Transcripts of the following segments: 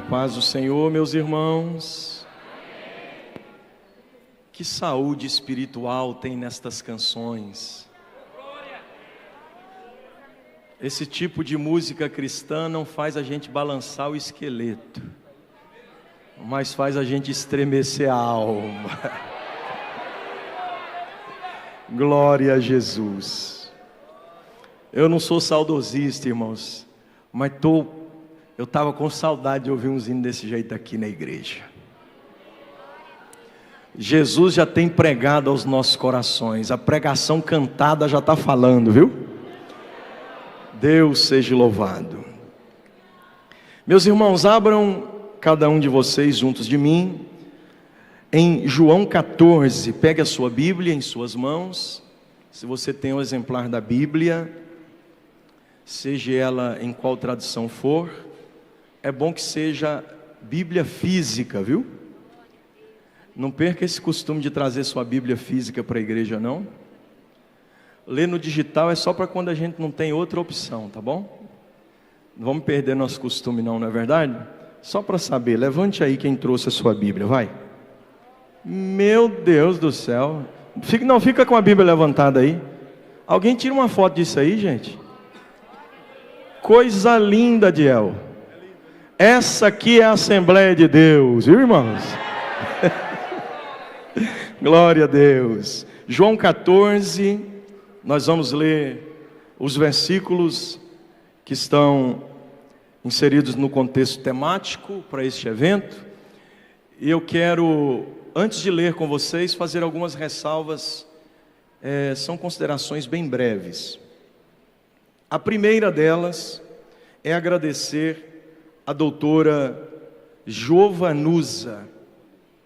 paz do Senhor, meus irmãos. Que saúde espiritual tem nestas canções. Esse tipo de música cristã não faz a gente balançar o esqueleto, mas faz a gente estremecer a alma. Glória a Jesus. Eu não sou saudosista, irmãos, mas eu estava com saudade de ouvir uns hinos desse jeito aqui na igreja. Jesus já tem pregado aos nossos corações, a pregação cantada já está falando, viu? Deus seja louvado. Meus irmãos, abram cada um de vocês juntos de mim, em João 14, pegue a sua Bíblia em suas mãos, se você tem um exemplar da Bíblia, seja ela em qual tradução for, é bom que seja Bíblia física, viu? Não perca esse costume de trazer sua Bíblia física para a igreja, não. Ler no digital é só para quando a gente não tem outra opção, tá bom? Não vamos perder nosso costume não é verdade? Só para saber, levante aí quem trouxe a sua Bíblia, vai. Meu Deus do céu. Não fica com a Bíblia levantada aí. Alguém tira uma foto disso aí, gente. Coisa linda, Diel. Essa aqui é a Assembleia de Deus, viu, irmãos? Glória a Deus. João 14, nós vamos ler os versículos que estão inseridos no contexto temático para este evento. E eu quero, antes de ler com vocês, fazer algumas ressalvas, são considerações bem breves. A primeira delas é agradecer a doutora Giovanusa.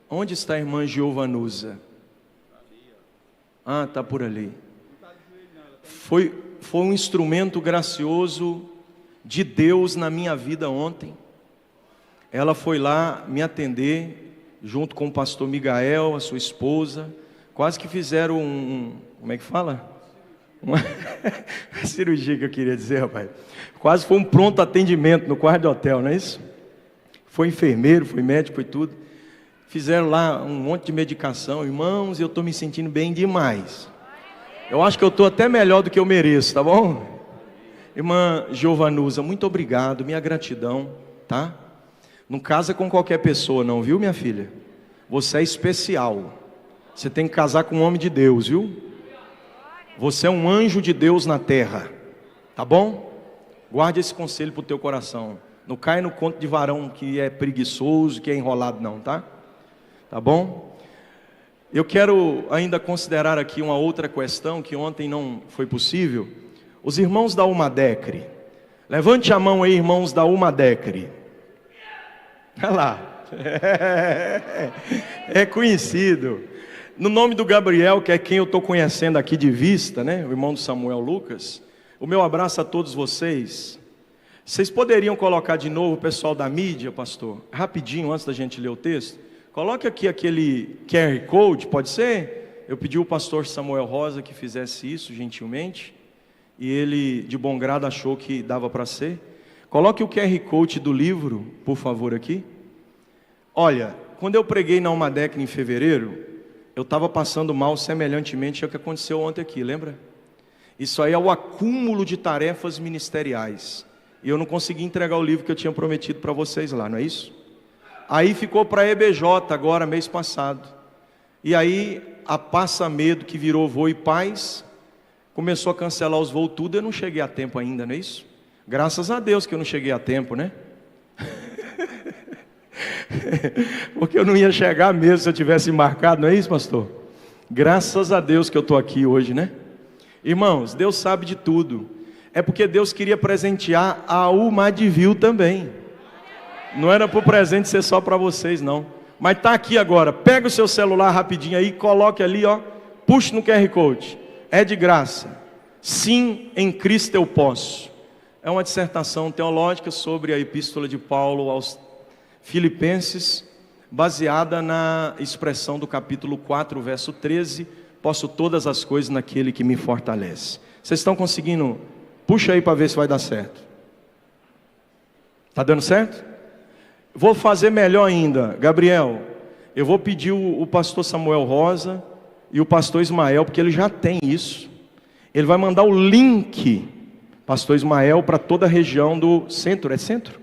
Onde está a irmã Giovanusa? Ah, está por ali. Foi um instrumento gracioso de Deus na minha vida ontem. Ela foi lá me atender, junto com o pastor Migael, a sua esposa. Quase que fizeram como é que fala? Uma cirurgia que eu queria dizer, rapaz. Quase foi um pronto atendimento no quarto de hotel, não é isso? Foi enfermeiro, foi médico, foi tudo. Fizeram lá um monte de medicação. Irmãos, eu estou me sentindo bem demais. Eu acho que eu estou até melhor do que eu mereço, tá bom? Irmã Giovanusa, muito obrigado, minha gratidão, tá? Não casa com qualquer pessoa não, viu, minha filha? Você é especial. Você tem que casar com um homem de Deus, viu? Você é um anjo de Deus na terra, tá bom? Guarde esse conselho para o teu coração. Não cai no conto de varão que é preguiçoso, que é enrolado não, tá? Tá bom? Eu quero ainda considerar aqui uma outra questão que ontem não foi possível. Os irmãos da Umadecre. Levante a mão aí, irmãos da Umadecre. Olha lá. É conhecido. No nome do Gabriel, que é quem eu estou conhecendo aqui de vista, né? O irmão do Samuel Lucas. O meu abraço a todos vocês. Vocês poderiam colocar de novo o pessoal da mídia, pastor? Rapidinho, antes da gente ler o texto. Coloque aqui aquele QR Code, pode ser? Eu pedi ao pastor Samuel Rosa que fizesse isso, gentilmente. E ele, de bom grado, achou que dava para ser. Coloque o QR Code do livro, por favor, aqui. Olha, quando eu preguei na Umadecre em fevereiro, eu estava passando mal semelhantemente ao que aconteceu ontem aqui, lembra? Isso aí é o acúmulo de tarefas ministeriais. E eu não consegui entregar o livro que eu tinha prometido para vocês lá, não é isso? Aí ficou para a EBJ agora, mês passado. E aí a Passa Medo, que virou Voo e Paz, começou a cancelar os voos tudo. Eu não cheguei a tempo ainda, não é isso? Graças a Deus que eu não cheguei a tempo, né? Porque eu não ia chegar mesmo se eu tivesse marcado, não é isso, pastor? Graças a Deus que eu estou aqui hoje, né? Irmãos, Deus sabe de tudo. É porque Deus queria presentear a Umadivil também. Não era para o presente ser só para vocês, não. Mas está aqui agora. Pega o seu celular rapidinho aí, coloque ali, ó. Puxe no QR Code. É de graça. Sim, em Cristo eu posso. É uma dissertação teológica sobre a epístola de Paulo aos Filipenses, baseada na expressão do capítulo 4, verso 13. Posso todas as coisas naquele que me fortalece. Vocês estão conseguindo? Puxa aí para ver se vai dar certo. Está dando certo? vou fazer melhor ainda, Gabriel. Eu vou pedir o pastor Samuel Rosa e o pastor Ismael, porque ele já tem isso. Ele vai mandar o link, pastor Ismael, para toda a região do centro. É centro?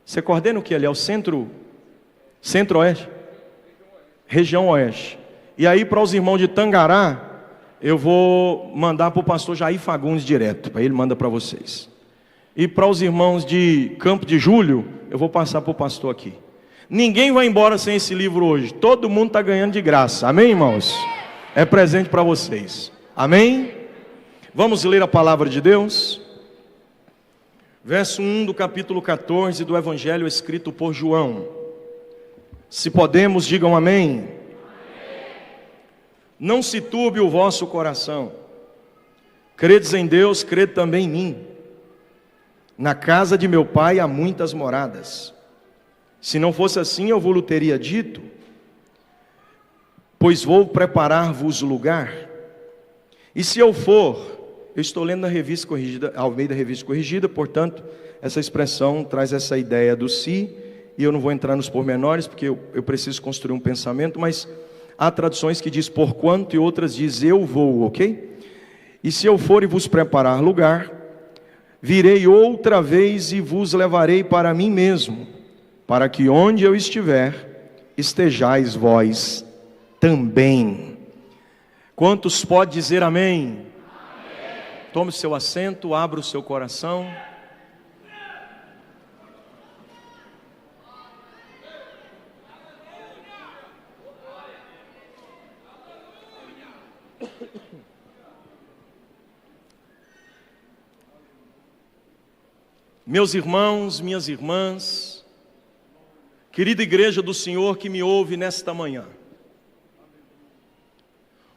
Você coordena o que ali? É o centro? Centro-oeste? Região oeste. E aí para os irmãos de Tangará, eu vou mandar para o pastor Jair Fagundes direto, para ele manda para vocês. E para os irmãos de Campo de Julho, eu vou passar para o pastor aqui. Ninguém vai embora sem esse livro hoje. Todo mundo está ganhando de graça. Amém, irmãos? É presente para vocês. Amém? Vamos ler a palavra de Deus? Verso 1 do capítulo 14 do Evangelho escrito por João. Se podemos, digam amém. Não se turbe o vosso coração. Credes em Deus, crede também em mim. Na casa de meu pai há muitas moradas. Se não fosse assim, eu vos teria dito, pois vou preparar-vos lugar. E se eu for, eu estou lendo na Revista Corrigida, Almeida Revista Corrigida, portanto, essa expressão traz essa ideia do se, e eu não vou entrar nos pormenores, porque eu preciso construir um pensamento, mas há traduções que diz porquanto e outras diz eu vou, ok? E se eu for e vos preparar lugar, virei outra vez e vos levarei para mim mesmo, para que onde eu estiver, estejais vós também. Quantos pode dizer amém? Amém. Tome o seu assento, abra o seu coração. Meus irmãos, minhas irmãs, querida igreja do Senhor que me ouve nesta manhã,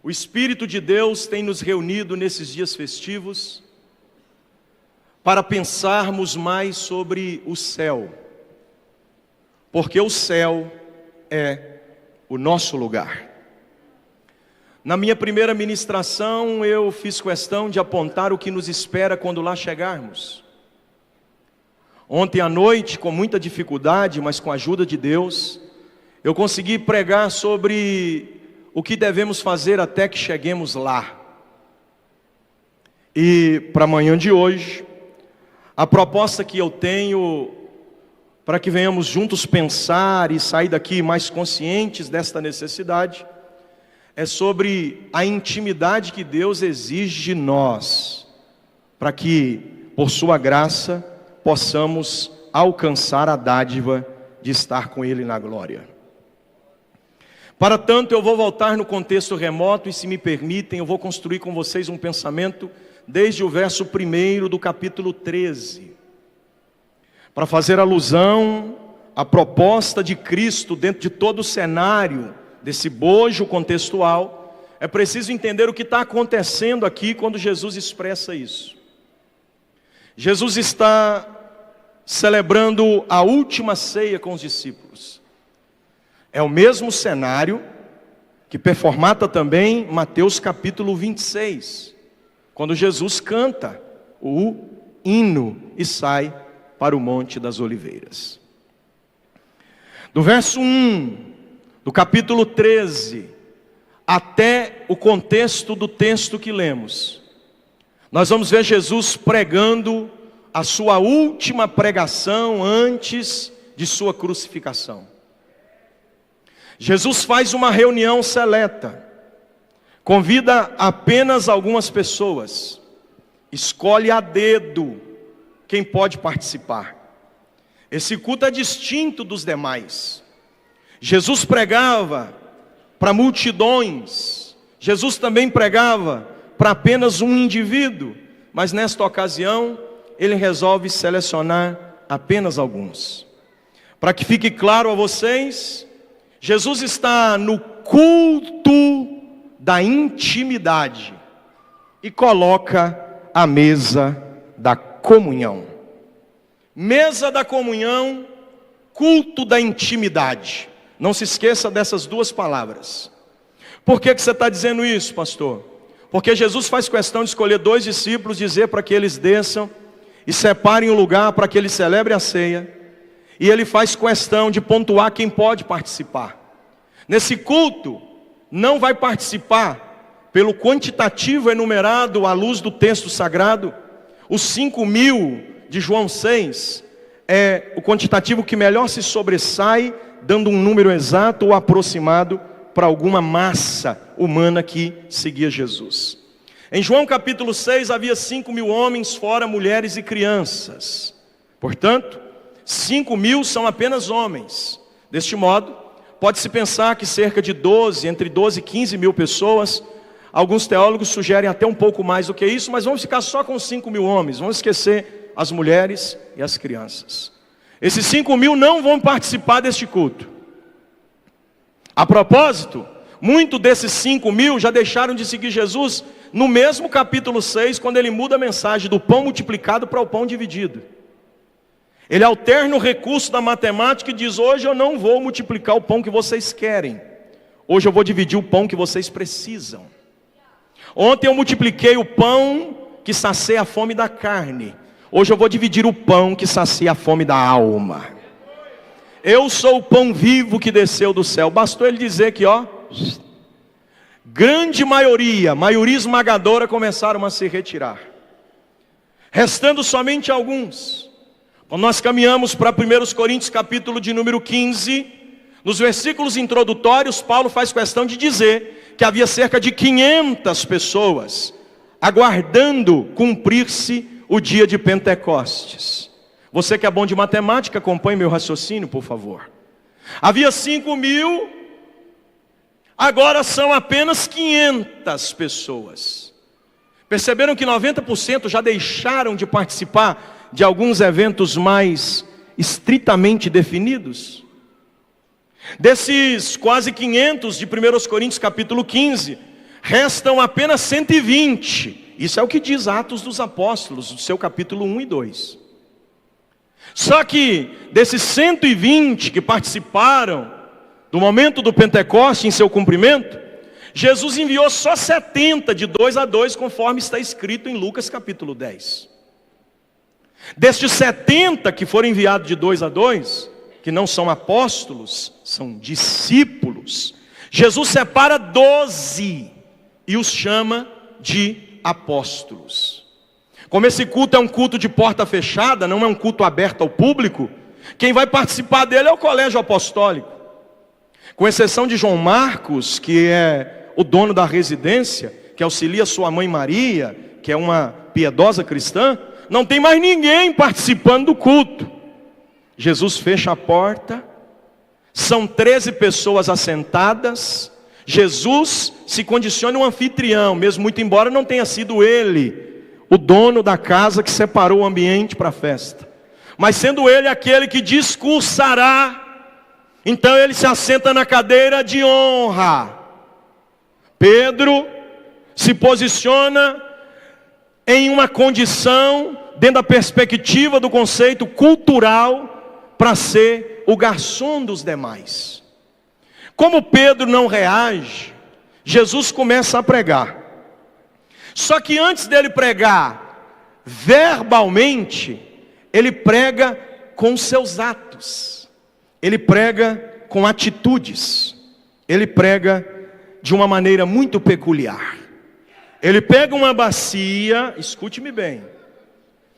o Espírito de Deus tem nos reunido nesses dias festivos para pensarmos mais sobre o céu, porque o céu é o nosso lugar. Na minha primeira ministração eu fiz questão de apontar o que nos espera quando lá chegarmos. Ontem à noite, com muita dificuldade, mas com a ajuda de Deus, eu consegui pregar sobre o que devemos fazer até que cheguemos lá. E para amanhã de hoje, a proposta que eu tenho para que venhamos juntos pensar e sair daqui mais conscientes desta necessidade, é sobre a intimidade que Deus exige de nós, para que, por sua graça, possamos alcançar a dádiva de estar com Ele na glória. Para tanto, eu vou voltar no contexto remoto e, se me permitem, eu vou construir com vocês um pensamento desde o verso 1 do capítulo 13, para fazer alusão à proposta de Cristo dentro de todo o cenário desse bojo contextual. É preciso entender o que está acontecendo aqui quando Jesus expressa isso. Jesus está celebrando a última ceia com os discípulos. É o mesmo cenário que performata também Mateus capítulo 26, quando Jesus canta o hino e sai para o Monte das Oliveiras. Do verso 1 do capítulo 13 até o contexto do texto que lemos, nós vamos ver Jesus pregando a sua última pregação antes de sua crucificação. Jesus faz uma reunião seleta, convida apenas algumas pessoas, escolhe a dedo quem pode participar. Esse culto é distinto dos demais. Jesus pregava para multidões, Jesus também pregava para apenas um indivíduo, mas nesta ocasião ele resolve selecionar apenas alguns. Para que fique claro a vocês, Jesus está no culto da intimidade e coloca a mesa da comunhão. Mesa da comunhão, culto da intimidade. Não se esqueça dessas duas palavras. Por que você está dizendo isso, pastor? Porque Jesus faz questão de escolher 2 discípulos, dizer para que eles desçam e separem o lugar para que ele celebre a ceia. e ele faz questão de pontuar quem pode participar. Nesse culto, não vai participar, pelo quantitativo enumerado à luz do texto sagrado, os 5.000 de João 6, é o quantitativo que melhor se sobressai, dando um número exato ou aproximado para alguma massa humana que seguia Jesus. Em João capítulo 6 havia 5.000 homens, fora mulheres e crianças. Portanto, 5.000 são apenas homens. Deste modo, pode-se pensar que cerca de entre 12 e 15 mil pessoas. Alguns teólogos sugerem até um pouco mais do que isso, mas vamos ficar só com 5.000 homens. Vamos esquecer as mulheres e as crianças. Esses 5.000 não vão participar deste culto. A propósito, muitos desses 5.000 já deixaram de seguir Jesus no mesmo capítulo 6, quando ele muda a mensagem do pão multiplicado para o pão dividido. Ele alterna o recurso da matemática e diz: hoje eu não vou multiplicar o pão que vocês querem, hoje eu vou dividir o pão que vocês precisam. Ontem eu multipliquei o pão que sacia a fome da carne, hoje eu vou dividir o pão que sacia a fome da alma. Eu sou o pão vivo que desceu do céu. Bastou ele dizer que, grande maioria esmagadora, começaram a se retirar, restando somente alguns. Quando nós caminhamos para 1 Coríntios capítulo de número 15, nos versículos introdutórios, Paulo faz questão de dizer que havia cerca de 500 pessoas aguardando cumprir-se o dia de Pentecostes. Você que é bom de matemática, acompanhe meu raciocínio, por favor. Havia 5.000, agora são apenas 500 pessoas. Perceberam que 90% já deixaram de participar de alguns eventos mais estritamente definidos? Desses quase 500 de 1 Coríntios capítulo 15, restam apenas 120. Isso é o que diz Atos dos Apóstolos, do seu capítulo 1 e 2. Só que desses 120 que participaram do momento do Pentecoste em seu cumprimento, Jesus enviou só 70 de 2 a 2, conforme está escrito em Lucas capítulo 10. Destes 70 que foram enviados de 2 a 2, que não são apóstolos, são discípulos, Jesus separa 12 e os chama de apóstolos. Como esse culto é um culto de porta fechada, não é um culto aberto ao público, quem vai participar dele é o colégio apostólico. Com exceção de João Marcos, que é o dono da residência, que auxilia sua mãe Maria, que é uma piedosa cristã, não tem mais ninguém participando do culto. Jesus fecha a porta, são 13 pessoas assentadas, Jesus se condiciona um anfitrião, mesmo muito embora não tenha sido ele o dono da casa que separou o ambiente para a festa, mas sendo ele aquele que discursará, então ele se assenta na cadeira de honra. Pedro se posiciona em uma condição, dentro da perspectiva do conceito cultural, para ser o garçom dos demais. Como Pedro não reage, Jesus começa a pregar. Só que antes dele pregar verbalmente, ele prega com seus atos, ele prega com atitudes, ele prega de uma maneira muito peculiar. Ele pega uma bacia, escute-me bem,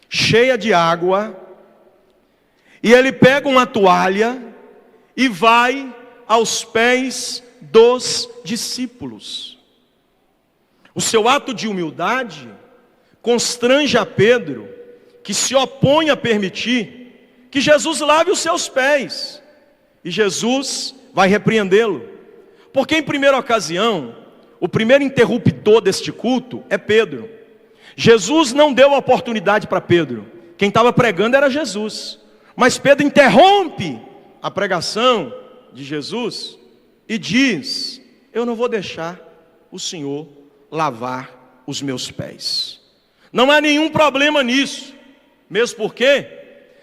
cheia de água, e ele pega uma toalha e vai aos pés dos discípulos. O seu ato de humildade constrange a Pedro, que se opõe a permitir que Jesus lave os seus pés. E Jesus vai repreendê-lo, porque em primeira ocasião, o primeiro interruptor deste culto é Pedro. Jesus não deu a oportunidade para Pedro, quem estava pregando era Jesus. Mas Pedro interrompe a pregação de Jesus e diz: eu não vou deixar o Senhor lavar os meus pés. Não há nenhum problema nisso, mesmo porque,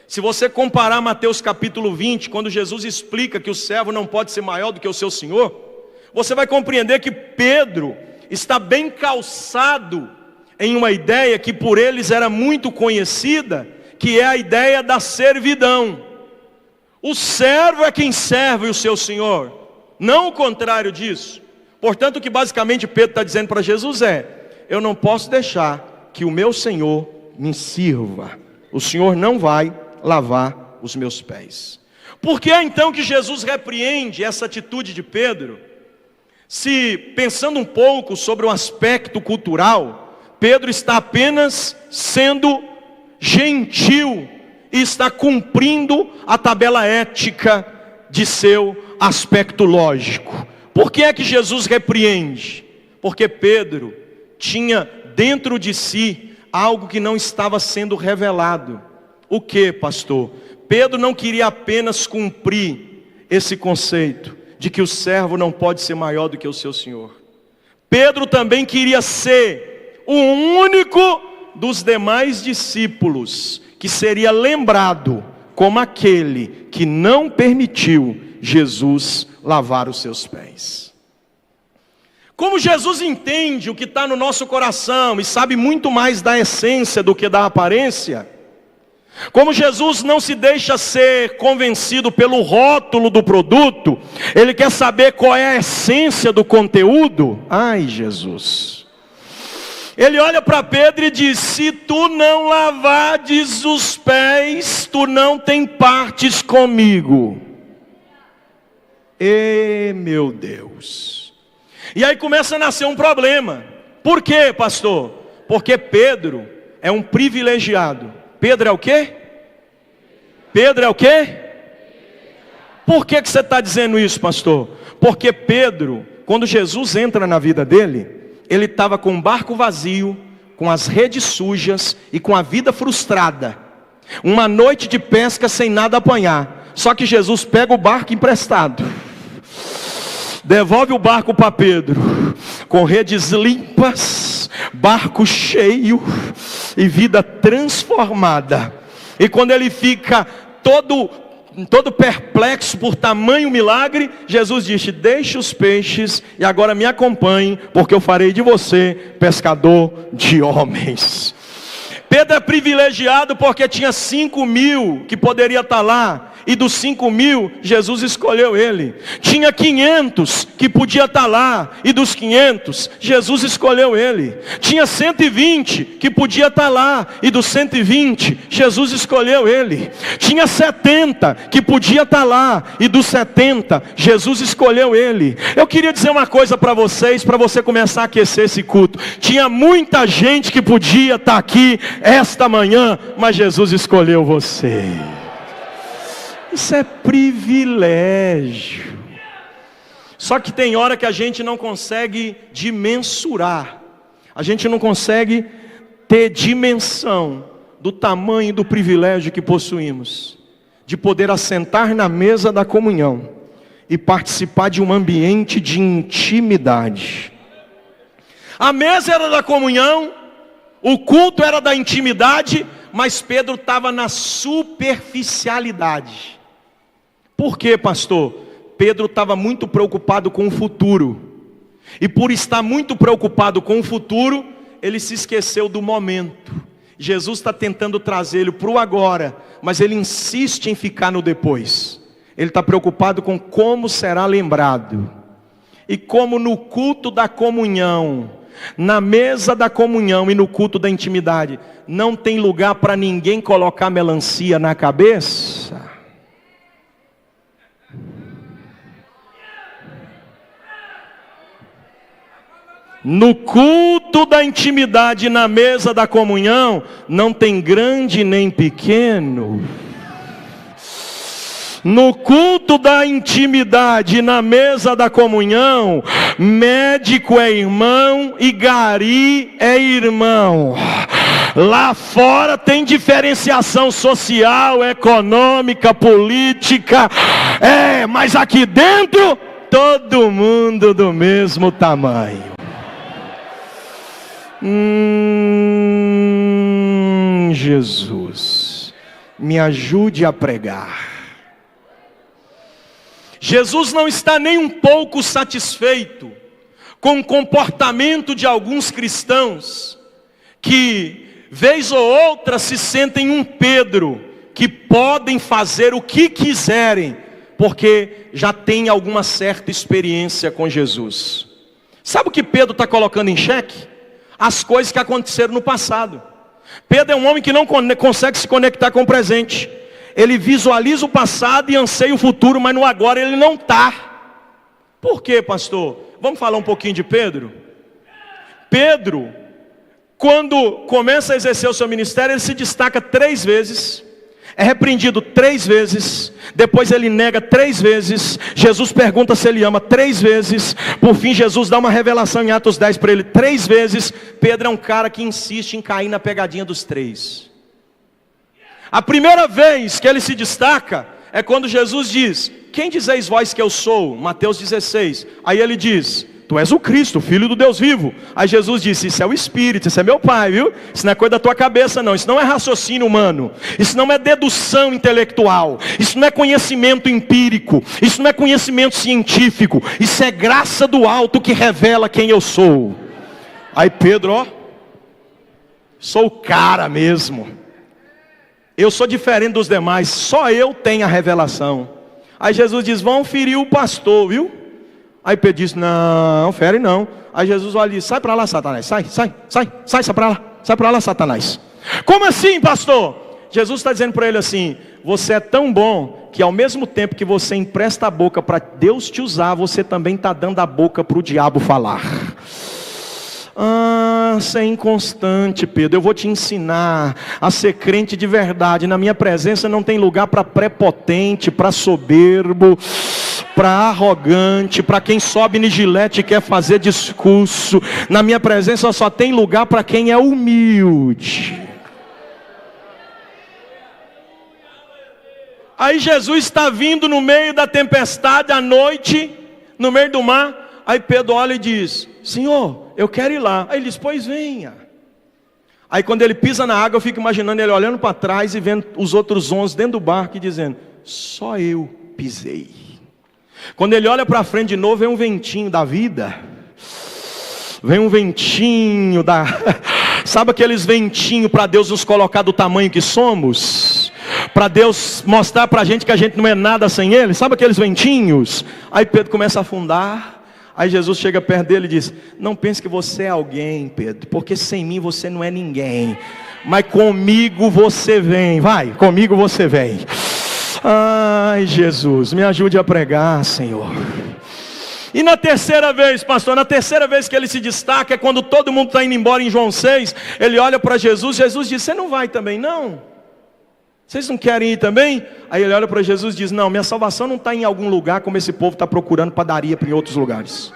se você comparar Mateus capítulo 20, quando Jesus explica que o servo não pode ser maior do que o seu senhor, você vai compreender que Pedro está bem calçado em uma ideia que por eles era muito conhecida, que é a ideia da servidão. O servo é quem serve o seu senhor, não o contrário disso. Portanto, o que basicamente Pedro está dizendo para Jesus é: eu não posso deixar que o meu senhor me sirva. O senhor não vai lavar os meus pés. Por que então que Jesus repreende essa atitude de Pedro? Se, pensando um pouco sobre o aspecto cultural, Pedro está apenas sendo gentil e está cumprindo a tabela ética de seu aspecto lógico. Por que é que Jesus repreende? Porque Pedro tinha dentro de si algo que não estava sendo revelado. O que, pastor? Pedro não queria apenas cumprir esse conceito de que o servo não pode ser maior do que o seu senhor. Pedro também queria ser o único dos demais discípulos que seria lembrado como aquele que não permitiu Jesus lavar os seus pés. Como Jesus entende o que está no nosso coração e sabe muito mais da essência do que da aparência, como Jesus não se deixa ser convencido pelo rótulo do produto, ele quer saber qual é a essência do conteúdo. Ai, Jesus! Ele olha para Pedro e diz: se tu não lavares os pés, tu não tem partes comigo. Meu Deus! E aí começa a nascer um problema. Por quê, pastor? Porque Pedro é um privilegiado. Pedro é o quê? Pedro é o quê? Por que você está dizendo isso, pastor? Porque Pedro, quando Jesus entra na vida dele, ele estava com um barco vazio, com as redes sujas e com a vida frustrada. Uma noite de pesca sem nada apanhar. Só que Jesus pega o barco emprestado, devolve o barco para Pedro, com redes limpas, barco cheio e vida transformada. E quando ele fica todo perplexo por tamanho milagre, Jesus disse: deixe os peixes e agora me acompanhe, porque eu farei de você pescador de homens. Pedro é privilegiado porque tinha 5.000 que poderia estar lá, e dos 5.000, Jesus escolheu ele. Tinha 500 que podia estar lá, e dos 500, Jesus escolheu ele. Tinha 120 que podia estar lá, e dos 120, Jesus escolheu ele. Tinha 70 que podia estar lá, e dos 70, Jesus escolheu ele. Eu queria dizer uma coisa para vocês, para você começar a aquecer esse culto. Tinha muita gente que podia estar aqui esta manhã, mas Jesus escolheu você. Isso é privilégio. Só que tem hora que a gente não consegue dimensurar. A gente não consegue ter dimensão do tamanho do privilégio que possuímos, de poder assentar na mesa da comunhão e participar de um ambiente de intimidade. A mesa era da comunhão, o culto era da intimidade, mas Pedro estava na superficialidade. Por quê, pastor? Pedro estava muito preocupado com o futuro. E por estar muito preocupado com o futuro, ele se esqueceu do momento. Jesus está tentando trazê-lo para o agora, mas ele insiste em ficar no depois. Ele está preocupado com como será lembrado. E como no culto da comunhão, na mesa da comunhão e no culto da intimidade, não tem lugar para ninguém colocar melancia na cabeça. No culto da intimidade, na mesa da comunhão, não tem grande nem pequeno. No culto da intimidade, na mesa da comunhão, médico é irmão e gari é irmão. Lá fora tem diferenciação social, econômica, política, mas aqui dentro, todo mundo do mesmo tamanho. Jesus, me ajude a pregar. Jesus não está nem um pouco satisfeito com o comportamento de alguns cristãos que, vez ou outra, se sentem um Pedro que podem fazer o que quiserem, porque já tem alguma certa experiência com Jesus. Sabe o que Pedro está colocando em xeque? As coisas que aconteceram no passado. Pedro é um homem que não consegue se conectar com o presente. Ele visualiza o passado e anseia o futuro, mas no agora ele não está. Por quê, pastor? Vamos falar um pouquinho de Pedro? Pedro, quando começa a exercer o seu ministério, ele se destaca 3 vezes. É repreendido 3 vezes, depois ele nega 3 vezes, Jesus pergunta se ele ama 3 vezes, por fim Jesus dá uma revelação em Atos 10 para ele 3 vezes. Pedro é um cara que insiste em cair na pegadinha dos 3. A primeira vez que ele se destaca é quando Jesus diz: quem dizeis vós que eu sou? Mateus 16, aí ele diz: tu és o Cristo, Filho do Deus vivo. Aí Jesus disse: isso é o Espírito, isso é meu Pai, viu? Isso não é coisa da tua cabeça não, isso não é raciocínio humano, isso não é dedução intelectual, isso não é conhecimento empírico, isso não é conhecimento científico, isso é graça do alto que revela quem eu sou. Aí Pedro, ó, sou o cara mesmo, eu sou diferente dos demais, só eu tenho a revelação. Aí Jesus diz: vão ferir o pastor, viu? Aí Pedro disse: não, fere não. Aí Jesus olha e diz: sai para lá, Satanás, sai para lá, Satanás. Como assim, pastor? Jesus está dizendo para ele assim: você é tão bom que ao mesmo tempo que você empresta a boca para Deus te usar, você também está dando a boca para o diabo falar. Você é inconstante, Pedro. Eu vou te ensinar a ser crente de verdade. Na minha presença não tem lugar para prepotente, para soberbo, para arrogante, para quem sobe no gilete e quer fazer discurso. Na minha presença só tem lugar para quem é humilde. Aí Jesus está vindo no meio da tempestade à noite, no meio do mar. Aí Pedro olha e diz: Senhor, eu quero ir lá. Aí ele diz: pois venha. Aí quando ele pisa na água, eu fico imaginando ele olhando para trás e vendo os outros 11 dentro do barco e dizendo: só eu pisei. Quando ele olha para frente de novo, vem um ventinho da vida. Vem um ventinho da... Sabe aqueles ventinhos para Deus nos colocar do tamanho que somos? Para Deus mostrar para a gente que a gente não é nada sem Ele? Sabe aqueles ventinhos? Aí Pedro começa a afundar. Aí Jesus chega perto dele e diz: não pense que você é alguém, Pedro, porque sem mim você não é ninguém, mas comigo você vem. Vai, comigo você vem. Ai, Jesus, me ajude a pregar, Senhor. E na terceira vez, pastor, na terceira vez que ele se destaca, é quando todo mundo está indo embora em João 6, ele olha para Jesus, Jesus diz: você não vai também não? Vocês não querem ir também? Aí ele olha para Jesus e diz: não, minha salvação não está em algum lugar como esse povo está procurando padaria em outros lugares.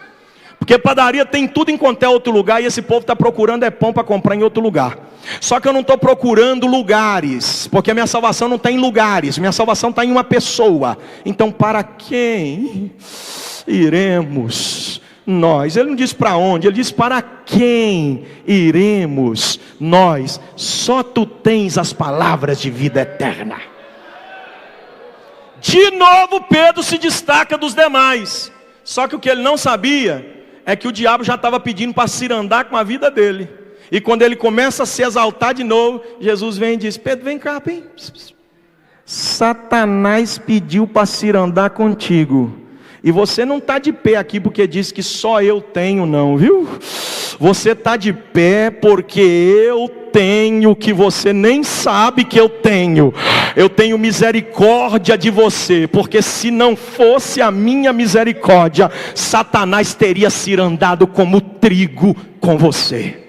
Porque padaria tem tudo em qualquer outro lugar, e esse povo está procurando é pão para comprar em outro lugar. Só que eu não estou procurando lugares, porque a minha salvação não está em lugares, minha salvação está em uma pessoa. Então para quem iremos nós? Ele não diz para onde, ele diz para quem iremos nós. Só tu tens as palavras de vida eterna. De novo Pedro se destaca dos demais. Só que o que ele não sabia é que o diabo já estava pedindo para cirandar com a vida dele. E quando ele começa a se exaltar de novo, Jesus vem e diz: Pedro, vem cá, vem. Satanás pediu para cirandar contigo. E você não está de pé aqui porque diz que só eu tenho não, viu? Você está de pé porque eu tenho o que você nem sabe que eu tenho. Eu tenho misericórdia de você, porque se não fosse a minha misericórdia, Satanás teria cirandado como trigo com você.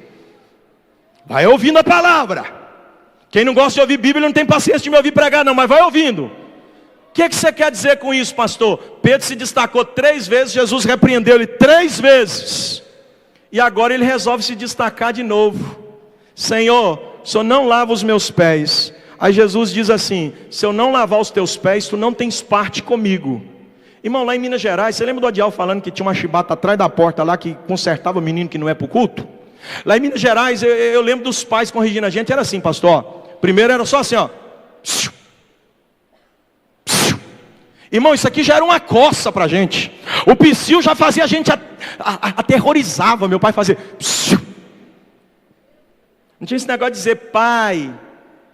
Vai ouvindo a palavra. Quem não gosta de ouvir Bíblia não tem paciência de me ouvir pregar não, mas vai ouvindo. O que você quer dizer com isso, pastor? Pedro se destacou 3 vezes, Jesus repreendeu ele 3 vezes. E agora ele resolve se destacar de novo. Senhor, o Senhor não lava os meus pés. Aí Jesus diz assim: se eu não lavar os teus pés, tu não tens parte comigo. Irmão, lá em Minas Gerais, você lembra do Adiel falando que tinha uma chibata atrás da porta lá que consertava o menino que não é para o culto? Lá em Minas Gerais, eu lembro dos pais corrigindo a gente, era assim, pastor. Primeiro era só assim, ó. Irmão, isso aqui já era uma coça pra gente. O psiu já fazia a gente aterrorizava. Meu pai fazia. Não tinha esse negócio de dizer: pai,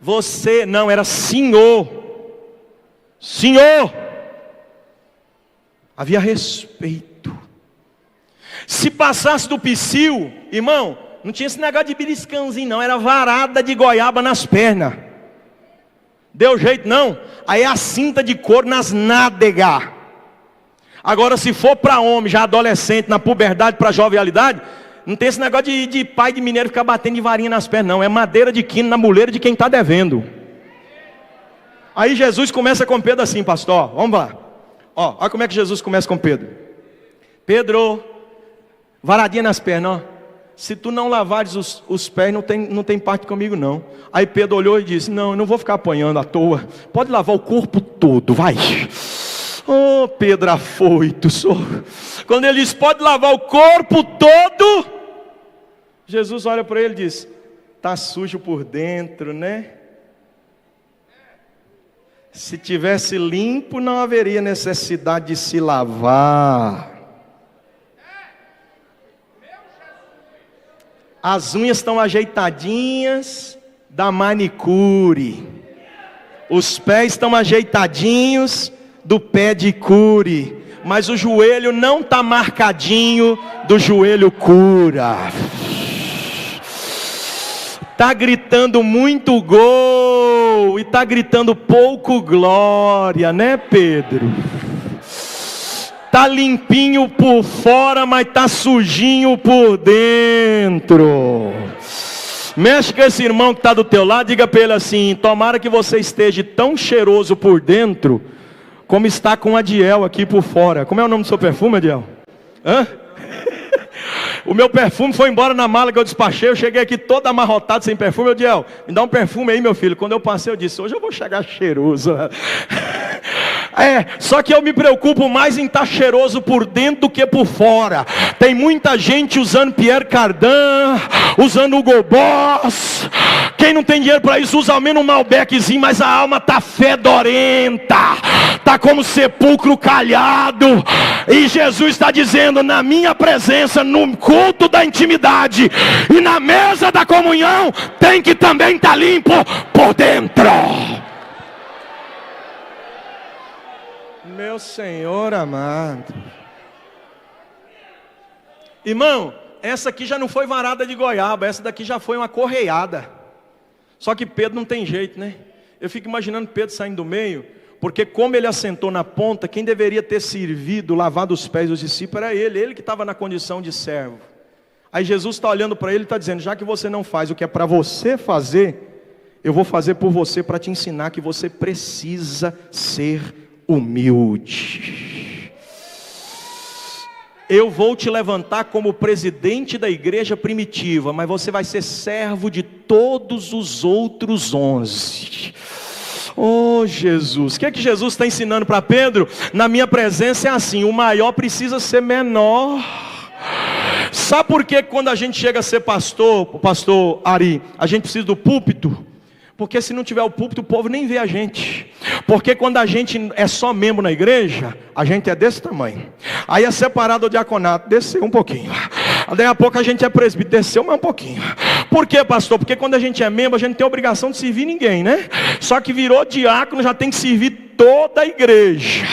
Você, não, era Senhor. Senhor. Havia respeito. Se passasse do psil, irmão, não tinha esse negócio de beliscãozinho não, era varada de goiaba nas pernas. Deu jeito não? Aí a cinta de couro nas nádegas. Agora se for para homem, já adolescente, na puberdade, para jovialidade, não tem esse negócio de pai de mineiro ficar batendo de varinha nas pernas não. É madeira de quino na muleira de quem está devendo. Aí Jesus começa com Pedro assim, pastor, vamos lá. Ó, olha como é que Jesus começa com Pedro. Pedro, varadinha nas pernas, ó. Se tu não lavares os pés, não tem parte comigo não. Aí Pedro olhou e disse, não, eu não vou ficar apanhando à toa. Pode lavar o corpo todo, vai. Oh, Pedro afoito, quando ele diz, pode lavar o corpo todo, Jesus olha para ele e diz, tá sujo por dentro, né? Se tivesse limpo, não haveria necessidade de se lavar. As unhas estão ajeitadinhas da manicure. Os pés estão ajeitadinhos do pedicure. Mas o joelho não está marcadinho do joelho cura. Está gritando muito gol e está gritando pouco glória, né, Pedro? Está limpinho por fora, mas está sujinho por dentro. Mexe com esse irmão que está do teu lado, diga para ele assim, tomara que você esteja tão cheiroso por dentro, como está com Adiel aqui por fora. Como é o nome do seu perfume, Adiel? Hã? O meu perfume foi embora na mala que eu despachei. Eu cheguei aqui todo amarrotado, sem perfume. Eu disse, Adiel, me dá um perfume aí, meu filho. Quando eu passei, eu disse, hoje eu vou chegar cheiroso. Só que eu me preocupo mais em estar cheiroso por dentro do que por fora. Tem muita gente usando Pierre Cardin, usando Hugo Boss. Quem não tem dinheiro para isso, usa ao menos um Malbeczinho, mas a alma está fedorenta, está como sepulcro calhado. E Jesus está dizendo, na minha presença, no culto da intimidade e na mesa da comunhão, tem que também estar limpo por dentro. Meu Senhor amado. Irmão, essa aqui já não foi varada de goiaba, essa daqui já foi uma correiada. Só que Pedro não tem jeito, né? Eu fico imaginando Pedro saindo do meio, porque como ele assentou na ponta, quem deveria ter servido, lavado os pés dos discípulos era ele que estava na condição de servo. Aí Jesus está olhando para ele e está dizendo, já que você não faz o que é para você fazer, eu vou fazer por você para te ensinar que você precisa ser humilde. Eu vou te levantar como presidente da igreja primitiva, mas você vai ser servo de todos os outros 11. Oh Jesus, o que é que Jesus está ensinando para Pedro? Na minha presença é assim, o maior precisa ser menor. Sabe por que quando a gente chega a ser pastor, o pastor Ari, a gente precisa do púlpito? Porque se não tiver o púlpito, o povo nem vê a gente. Porque quando a gente é só membro na igreja, a gente é desse tamanho. Aí é separado do diaconato, desceu um pouquinho. Daí a pouco a gente é presbítero, desceu mais um pouquinho. Por quê, pastor? Porque quando a gente é membro, a gente tem a obrigação de servir ninguém, né? Só que virou diácono, já tem que servir toda a igreja.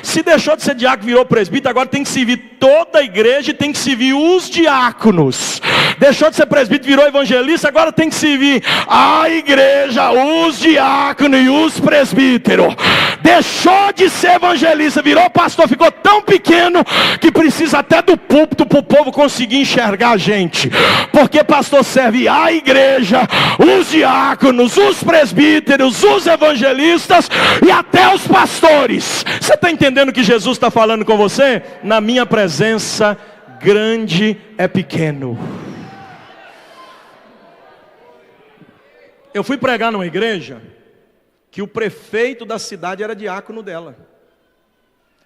Se deixou de ser diácono, virou presbítero, agora tem que servir toda a igreja e tem que servir os diáconos. Deixou de ser presbítero, virou evangelista, agora tem que servir a igreja, os diáconos e os presbíteros. Deixou de ser evangelista, virou pastor, ficou tão pequeno que precisa até do púlpito para o povo conseguir enxergar a gente. Porque pastor serve a igreja, os diáconos, os presbíteros, os evangelistas e até os pastores. Você está entendendo o que Jesus está falando com você? Na minha presença, grande é pequeno. Eu fui pregar numa igreja que o prefeito da cidade era diácono dela.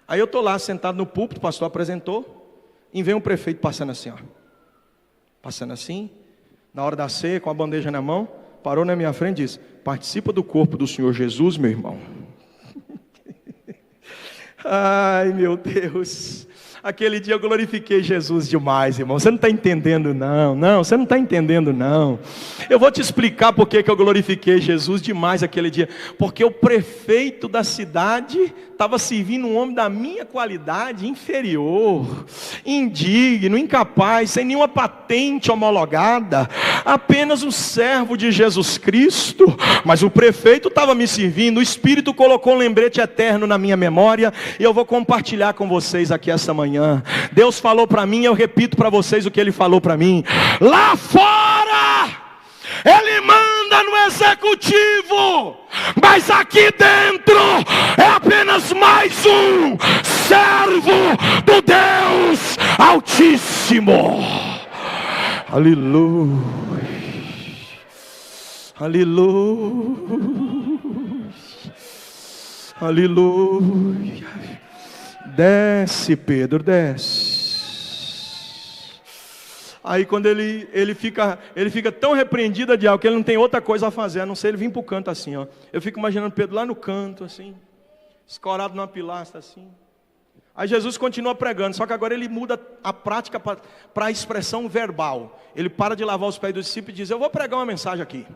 Aí eu estou lá sentado no púlpito, o pastor apresentou, e vem um prefeito passando assim, ó. Passando assim, na hora da ceia, com a bandeja na mão, parou na minha frente e disse, participa do corpo do Senhor Jesus, meu irmão. Ai meu Deus. Aquele dia eu glorifiquei Jesus demais, irmão. Você não está entendendo não, você não está entendendo não. Eu vou te explicar por que eu glorifiquei Jesus demais aquele dia. Porque o prefeito da cidade estava servindo um homem da minha qualidade, inferior, indigno, incapaz, sem nenhuma patente homologada, apenas um servo de Jesus Cristo. Mas o prefeito estava me servindo, o Espírito colocou um lembrete eterno na minha memória, e eu vou compartilhar com vocês aqui essa manhã. Deus falou para mim, eu repito para vocês o que Ele falou para mim. Lá fora Ele manda no executivo, mas aqui dentro é apenas mais um servo do Deus Altíssimo. Aleluia, aleluia, aleluia. Desce, Pedro, desce. Aí quando ele fica tão repreendido de algo que ele não tem outra coisa a fazer, a não ser ele vir para o canto assim, ó. Eu fico imaginando Pedro lá no canto assim, escorado numa pilastra assim. Aí Jesus continua pregando, só que agora ele muda a prática para a expressão verbal. Ele para de lavar os pés dos discípulos e diz: eu vou pregar uma mensagem aqui.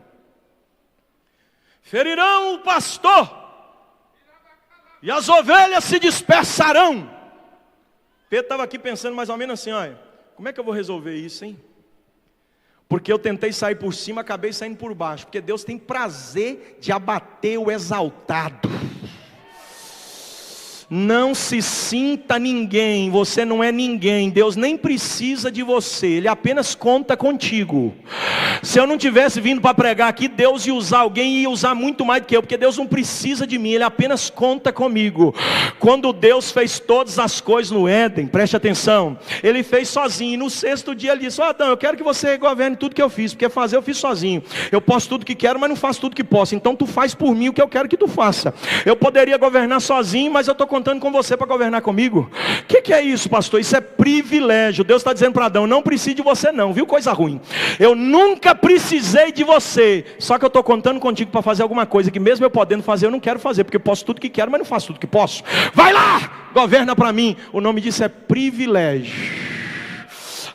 Ferirão o pastor e as ovelhas se dispersarão. Pedro estava aqui pensando mais ou menos assim: olha, como é que eu vou resolver isso, hein? Porque eu tentei sair por cima, acabei saindo por baixo. Porque Deus tem prazer de abater o exaltado. Não se sinta ninguém, você não é ninguém. Deus nem precisa de você, Ele apenas conta contigo. Se eu não tivesse vindo para pregar aqui, Deus ia usar alguém e ia usar muito mais do que eu, porque Deus não precisa de mim, Ele apenas conta comigo. Quando Deus fez todas as coisas no Éden, preste atenção, Ele fez sozinho, e no sexto dia Ele disse: Adão, eu quero que você governe tudo que eu fiz, porque fazer eu fiz sozinho. Eu posso tudo que quero, mas não faço tudo que posso. Então tu faz por mim o que eu quero que tu faça. Eu poderia governar sozinho, mas eu estou contando com você para governar comigo. O que é isso, pastor? Isso é privilégio. Deus está dizendo para Adão: não preciso de você não, viu? Coisa ruim. Eu nunca precisei de você, só que eu estou contando contigo para fazer alguma coisa que mesmo eu podendo fazer, eu não quero fazer, porque eu posso tudo que quero, mas não faço tudo que posso. Vai lá, governa para mim. O nome disso é privilégio.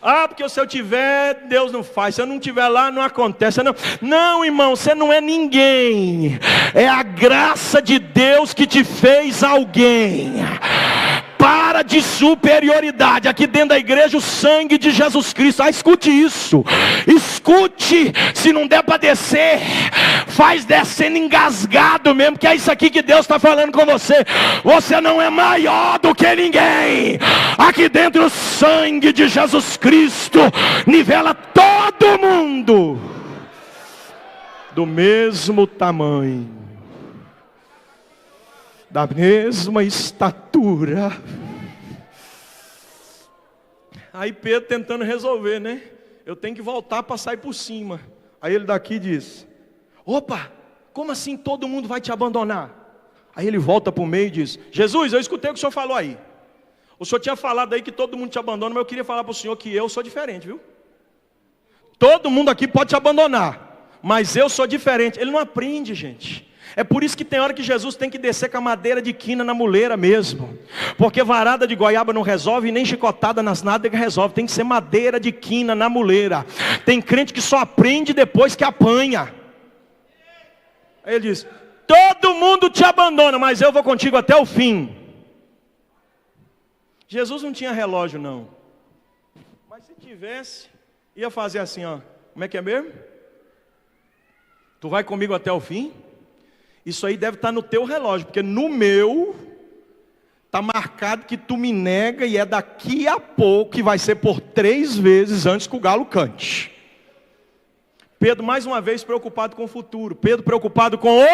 Ah, porque se eu tiver, Deus não faz. Se eu não tiver lá, não acontece. Não, irmão, você não é ninguém. É a graça de Deus que te fez alguém. Para de superioridade. Aqui dentro da igreja, o sangue de Jesus Cristo. Escute isso. Escute. Se não der para descer, faz descendo engasgado mesmo, que é isso aqui que Deus está falando com você. Você não é maior do que ninguém. Aqui dentro o sangue de Jesus Cristo nivela todo mundo do mesmo tamanho, da mesma estatura. Aí Pedro tentando resolver, né? Eu tenho que voltar para sair por cima. Aí ele daqui diz: opa, como assim todo mundo vai te abandonar? Aí ele volta para o meio e diz: Jesus, eu escutei o que o senhor falou aí. O senhor tinha falado aí que todo mundo te abandona, mas eu queria falar para o senhor que eu sou diferente, viu? Todo mundo aqui pode te abandonar, mas eu sou diferente. Ele não aprende, gente. É por isso que tem hora que Jesus tem que descer com a madeira de quina na muleira mesmo. Porque varada de goiaba não resolve, e nem chicotada nas nádegas resolve. Tem que ser madeira de quina na muleira. Tem crente que só aprende depois que apanha. Aí ele diz: todo mundo te abandona, mas eu vou contigo até o fim. Jesus não tinha relógio não. Mas se tivesse, ia fazer assim, ó. Como é que é mesmo? Tu vai comigo até o fim? Isso aí deve estar no teu relógio, porque no meu está marcado que tu me nega, e é daqui a pouco, que vai ser por 3 vezes antes que o galo cante. Pedro mais uma vez preocupado com o futuro. Pedro preocupado com o...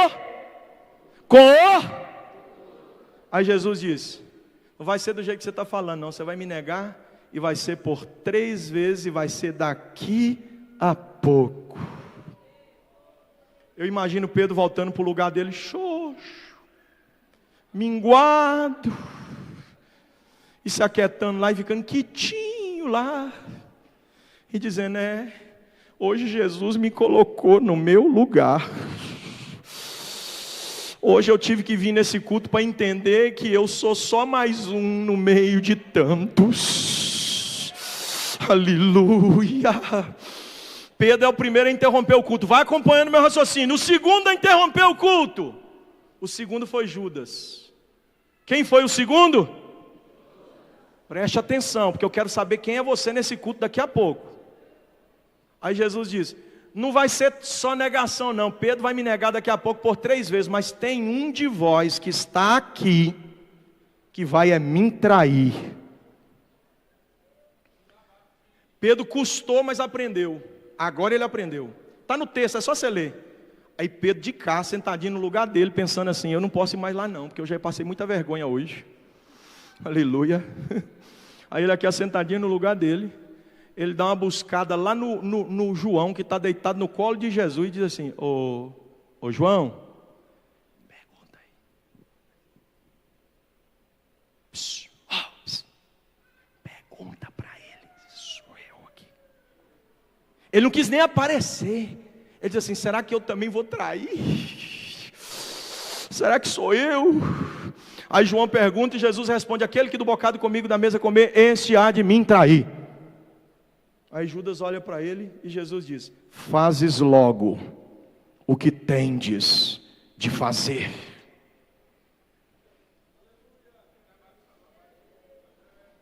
Aí Jesus disse: não vai ser do jeito que você está falando não. Você vai me negar, e vai ser por 3 vezes, e vai ser daqui a pouco. Eu imagino Pedro voltando para o lugar dele, xoxo, minguado, e se aquietando lá e ficando quietinho lá, e dizendo: hoje Jesus me colocou no meu lugar. Hoje eu tive que vir nesse culto para entender que eu sou só mais um no meio de tantos. Aleluia. Pedro é o primeiro a interromper o culto. Vai acompanhando meu raciocínio. O segundo a interromper o culto. O segundo foi Judas. Quem foi o segundo? Preste atenção, porque eu quero saber quem é você nesse culto daqui a pouco. Aí Jesus diz: não vai ser só negação não, Pedro vai me negar daqui a pouco por 3 vezes, mas tem um de vós que está aqui, que vai me trair. Pedro custou, mas aprendeu. Agora ele aprendeu. Está no texto, é só você ler. Aí Pedro de cá, sentadinho no lugar dele, pensando assim: eu não posso ir mais lá não, porque eu já passei muita vergonha hoje. Aleluia. Aí ele aqui sentadinho no lugar dele, ele dá uma buscada lá no João, que está deitado no colo de Jesus, e diz assim: ô João, pergunta aí. Pergunta para ele. Sou eu aqui. Ele não quis nem aparecer. Ele diz assim: será que eu também vou trair? Será que sou eu? Aí João pergunta e Jesus responde: aquele que do bocado comigo da mesa comer, esse há de mim trair. Aí Judas olha para ele e Jesus diz: fazes logo o que tendes de fazer.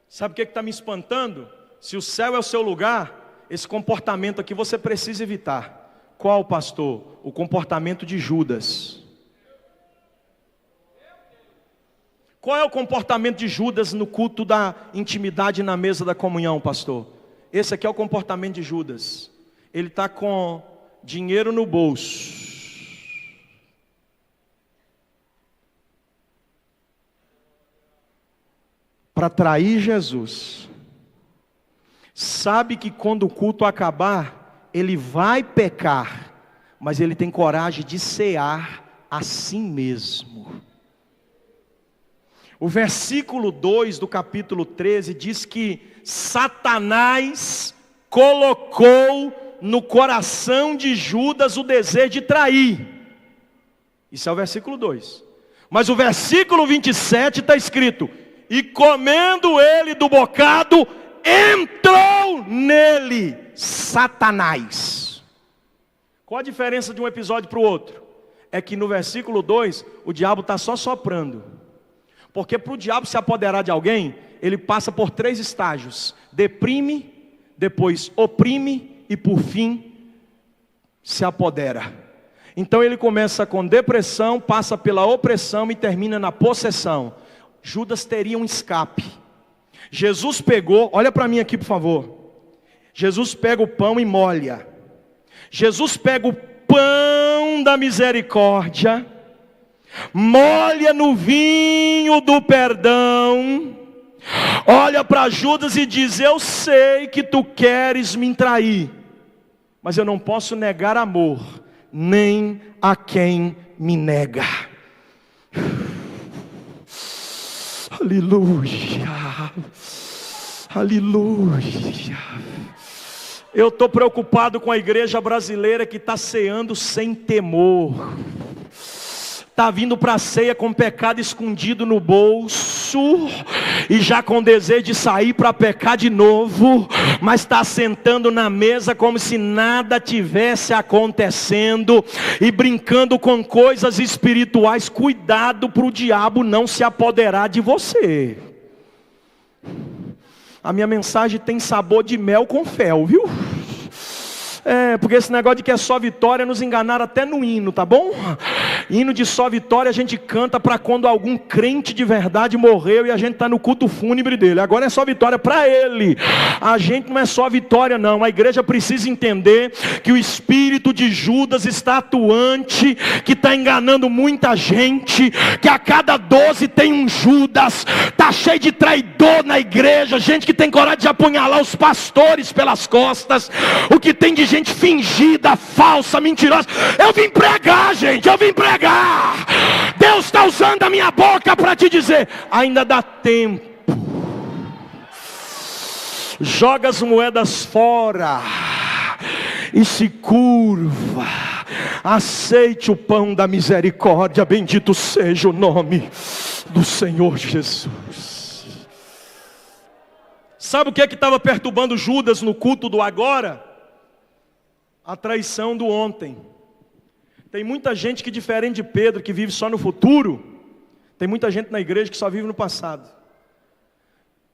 Sabe o que está me espantando? Se o céu é o seu lugar, esse comportamento aqui você precisa evitar. Qual, pastor? O comportamento de Judas. Qual é o comportamento de Judas no culto da intimidade na mesa da comunhão, pastor? Esse aqui é o comportamento de Judas. Ele está com dinheiro no bolso. Para trair Jesus. Sabe que quando o culto acabar, ele vai pecar, mas ele tem coragem de cear a si mesmo. O versículo 2 do capítulo 13 diz que Satanás colocou no coração de Judas o desejo de trair. Isso é o versículo 2. Mas o versículo 27 está escrito: e comendo ele do bocado, entrou nele Satanás. Qual a diferença de um episódio para o outro? É que no versículo 2, o diabo está só soprando. Porque para o diabo se apoderar de alguém, ele passa por 3 estágios: deprime, depois oprime e por fim se apodera. Então ele começa com depressão, passa pela opressão e termina na possessão. Judas teria um escape. Jesus pegou, olha para mim aqui por favor. Jesus pega o pão e molha. Jesus pega o pão da misericórdia, molha no vinho do perdão, olha para Judas e diz: eu sei que tu queres me trair, mas eu não posso negar amor, nem a quem me nega. Aleluia, aleluia. Eu estou preocupado com a igreja brasileira que está ceando sem temor. Está vindo para a ceia com pecado escondido no bolso, e já com desejo de sair para pecar de novo, mas está sentando na mesa como se nada tivesse acontecendo, e brincando com coisas espirituais. Cuidado para o diabo não se apoderar de você. A minha mensagem tem sabor de mel com fel, viu? Porque esse negócio de que é só vitória nos enganaram até no hino, tá bom? Hino de só vitória a gente canta para quando algum crente de verdade morreu e a gente está no culto fúnebre dele. Agora é só vitória para ele. A gente não é só vitória não. A igreja precisa entender que o espírito de Judas está atuante, que está enganando muita gente, que a cada 12 tem um Judas. Está cheio de traidor na igreja, gente que tem coragem de apunhalar os pastores pelas costas. O que tem de gente fingida, falsa, mentirosa. Eu vim pregar, gente, eu vim pregar. Deus está usando a minha boca para te dizer: ainda dá tempo. Joga as moedas fora e se curva Aceite o pão da misericórdia. Bendito seja o nome do Senhor Jesus. Sabe o que estava perturbando Judas no culto do agora? A traição do ontem. Tem muita gente que, diferente de Pedro, que vive só no futuro, tem muita gente na igreja que só vive no passado.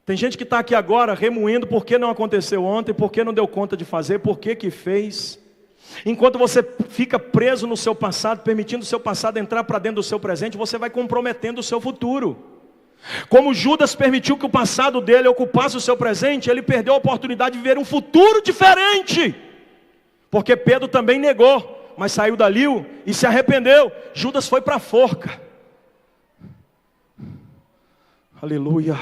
Tem gente que está aqui agora remoendo por que não aconteceu ontem, por que não deu conta de fazer, por que fez. Enquanto você fica preso no seu passado, permitindo o seu passado entrar para dentro do seu presente, você vai comprometendo o seu futuro. Como Judas permitiu que o passado dele ocupasse o seu presente, ele perdeu a oportunidade de viver um futuro diferente. Porque Pedro também negou, mas saiu dali e se arrependeu. Judas foi para a forca. Aleluia.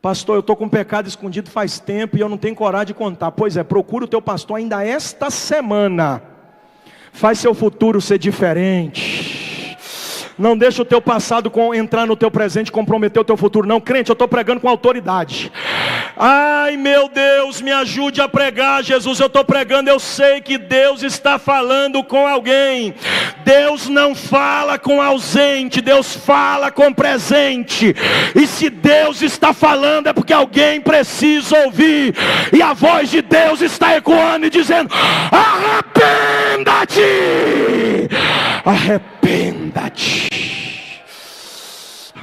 Pastor, eu estou com um pecado escondido faz tempo e eu não tenho coragem de contar. Pois é, procura o teu pastor ainda esta semana. Faz seu futuro ser diferente. Não deixa o teu passado entrar no teu presente e comprometer o teu futuro. Não, crente, eu estou pregando com autoridade. Ai meu Deus, me ajude a pregar, Jesus, eu estou pregando, eu sei que Deus está falando com alguém. Deus não fala com ausente, Deus fala com presente. E se Deus está falando é porque alguém precisa ouvir. E a voz de Deus está ecoando e dizendo: arrependa-te! Arrependa-te!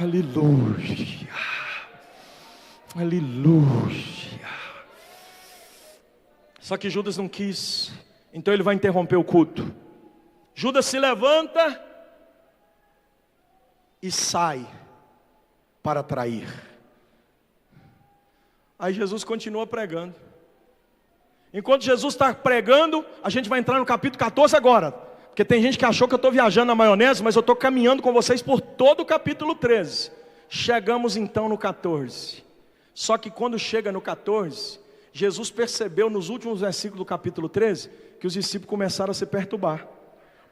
Aleluia! Aleluia. Só que Judas não quis. Então ele vai interromper o culto. Judas se levanta e sai para trair. Aí Jesus continua pregando. Enquanto Jesus está pregando, a gente vai entrar no capítulo 14 agora. Porque tem gente que achou que eu estou viajando na maionese, mas eu estou caminhando com vocês por todo o capítulo 13. Chegamos então no 14. Só que quando chega no 14, Jesus percebeu nos últimos versículos do capítulo 13, que os discípulos começaram a se perturbar.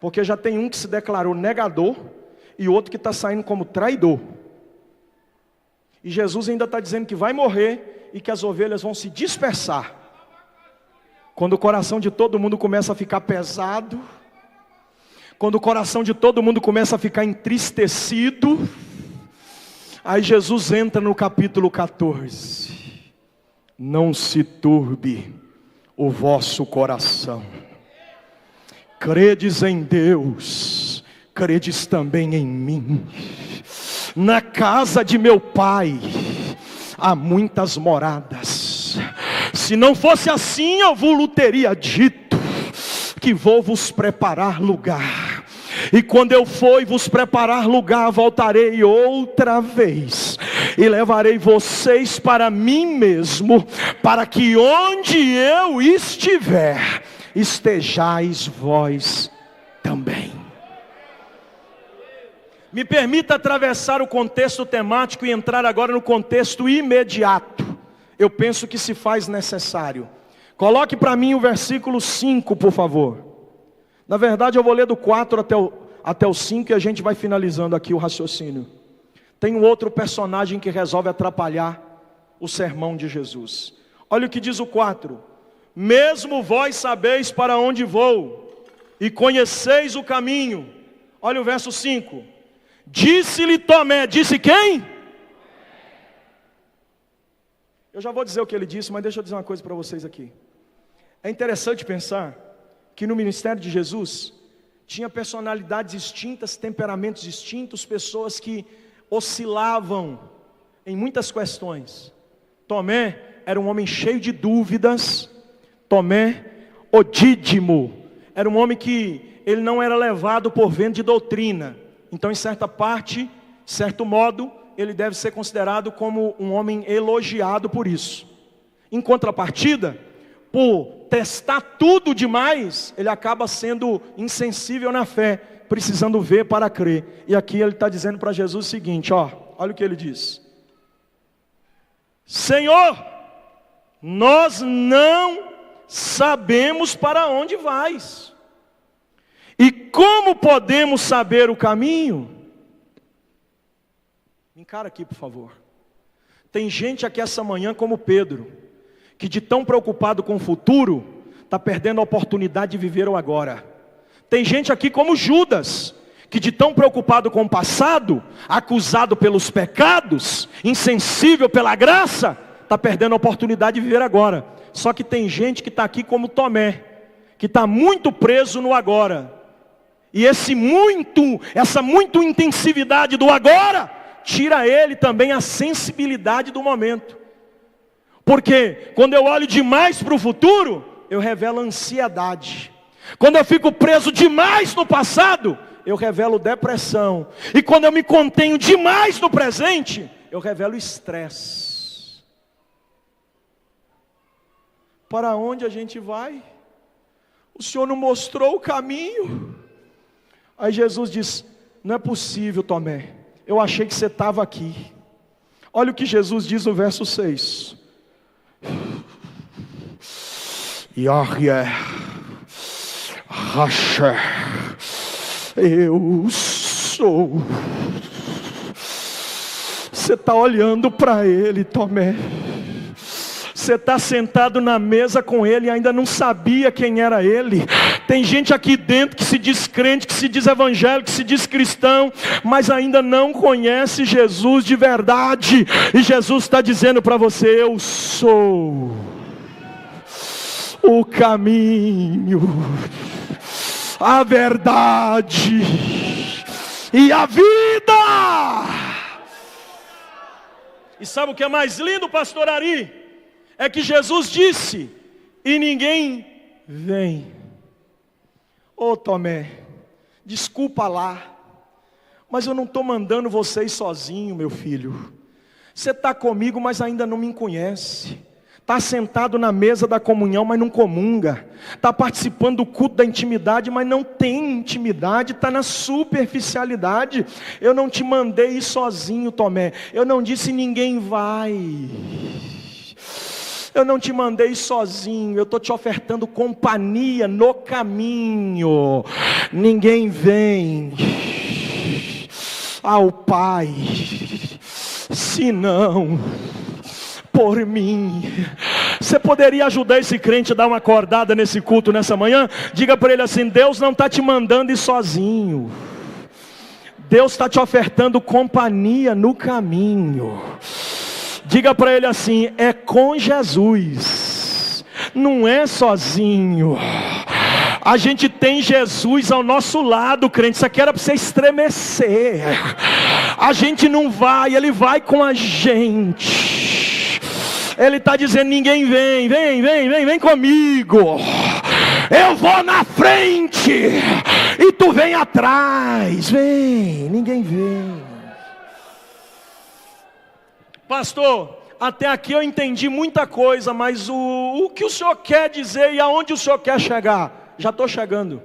Porque já tem um que se declarou negador, e outro que está saindo como traidor. E Jesus ainda está dizendo que vai morrer, e que as ovelhas vão se dispersar. Quando o coração de todo mundo começa a ficar pesado, quando o coração de todo mundo começa a ficar entristecido, aí Jesus entra no capítulo 14. Não se turbe o vosso coração. Credes em Deus, credes também em mim. Na casa de meu Pai há muitas moradas. Se não fosse assim, eu vos teria dito que vou vos preparar lugar. E quando eu for vos preparar lugar, voltarei outra vez e levarei vocês para mim mesmo, para que onde eu estiver, estejais vós também. Me permita atravessar o contexto temático e entrar agora no contexto imediato. Eu penso que se faz necessário. Coloque para mim o versículo 5, por favor. Na verdade eu vou ler do 4 até o 5 e a gente vai finalizando aqui o raciocínio. Tem um outro personagem que resolve atrapalhar o sermão de Jesus. Olha o que diz o 4. Mesmo vós sabeis para onde vou, e conheceis o caminho. Olha o verso 5. Disse-lhe Tomé, disse quem? Eu já vou dizer o que ele disse, mas deixa eu dizer uma coisa para vocês aqui. É interessante pensar que no ministério de Jesus tinha personalidades distintas, temperamentos distintos, pessoas que oscilavam em muitas questões. Tomé era um homem cheio de dúvidas. Tomé, o Dídimo, era um homem que ele não era levado por vento de doutrina. Então, em certa parte, certo modo, ele deve ser considerado como um homem elogiado por isso. Em contrapartida, por testar tudo demais, ele acaba sendo insensível na fé, precisando ver para crer. E aqui ele está dizendo para Jesus o seguinte, olha o que ele diz. Senhor, nós não sabemos para onde vais. E como podemos saber o caminho? Me encara aqui, por favor. Tem gente aqui essa manhã como Pedro, que de tão preocupado com o futuro, está perdendo a oportunidade de viver o agora. Tem gente aqui como Judas, que de tão preocupado com o passado, acusado pelos pecados, insensível pela graça, está perdendo a oportunidade de viver agora. Só que tem gente que está aqui como Tomé, que está muito preso no agora. E essa muito intensividade do agora, tira ele também a sensibilidade do momento. Porque quando eu olho demais para o futuro, eu revelo ansiedade. Quando eu fico preso demais no passado, eu revelo depressão. E quando eu me contenho demais no presente, eu revelo estresse. Para onde a gente vai? O Senhor não mostrou o caminho. Aí Jesus diz: não é possível, Tomé, eu achei que você estava aqui. Olha o que Jesus diz no verso 6. Yahweh Hashem, eu sou. Você está olhando para Ele, Tomé. Você está sentado na mesa com Ele e ainda não sabia quem era Ele. Tem gente aqui dentro que se diz crente, que se diz evangélico, que se diz cristão, mas ainda não conhece Jesus de verdade. E Jesus está dizendo para você: eu sou o caminho, a verdade e a vida. E sabe o que é mais lindo, pastor Ari? É que Jesus disse: e ninguém vem. Ô Tomé, desculpa lá, mas eu não estou mandando vocês sozinho, meu filho. Você está comigo, mas ainda não me conhece. Está sentado na mesa da comunhão, mas não comunga. Está participando do culto da intimidade, mas não tem intimidade. Está na superficialidade. Eu não te mandei ir sozinho, Tomé. Eu não disse ninguém vai. Eu não te mandei sozinho, eu estou te ofertando companhia no caminho. Ninguém vem ao Pai, senão por mim. Você poderia ajudar esse crente a dar uma acordada nesse culto nessa manhã? Diga para ele assim: Deus não está te mandando ir sozinho. Deus está te ofertando companhia no caminho. Diga para ele assim: é com Jesus, não é sozinho. A gente tem Jesus ao nosso lado, crente. Isso aqui era para você estremecer. A gente não vai, Ele vai com a gente. Ele está dizendo: ninguém vem comigo. Eu vou na frente e tu vem atrás. Vem, ninguém vem. Pastor, até aqui eu entendi muita coisa, mas o que o senhor quer dizer e aonde o senhor quer chegar? Já estou chegando.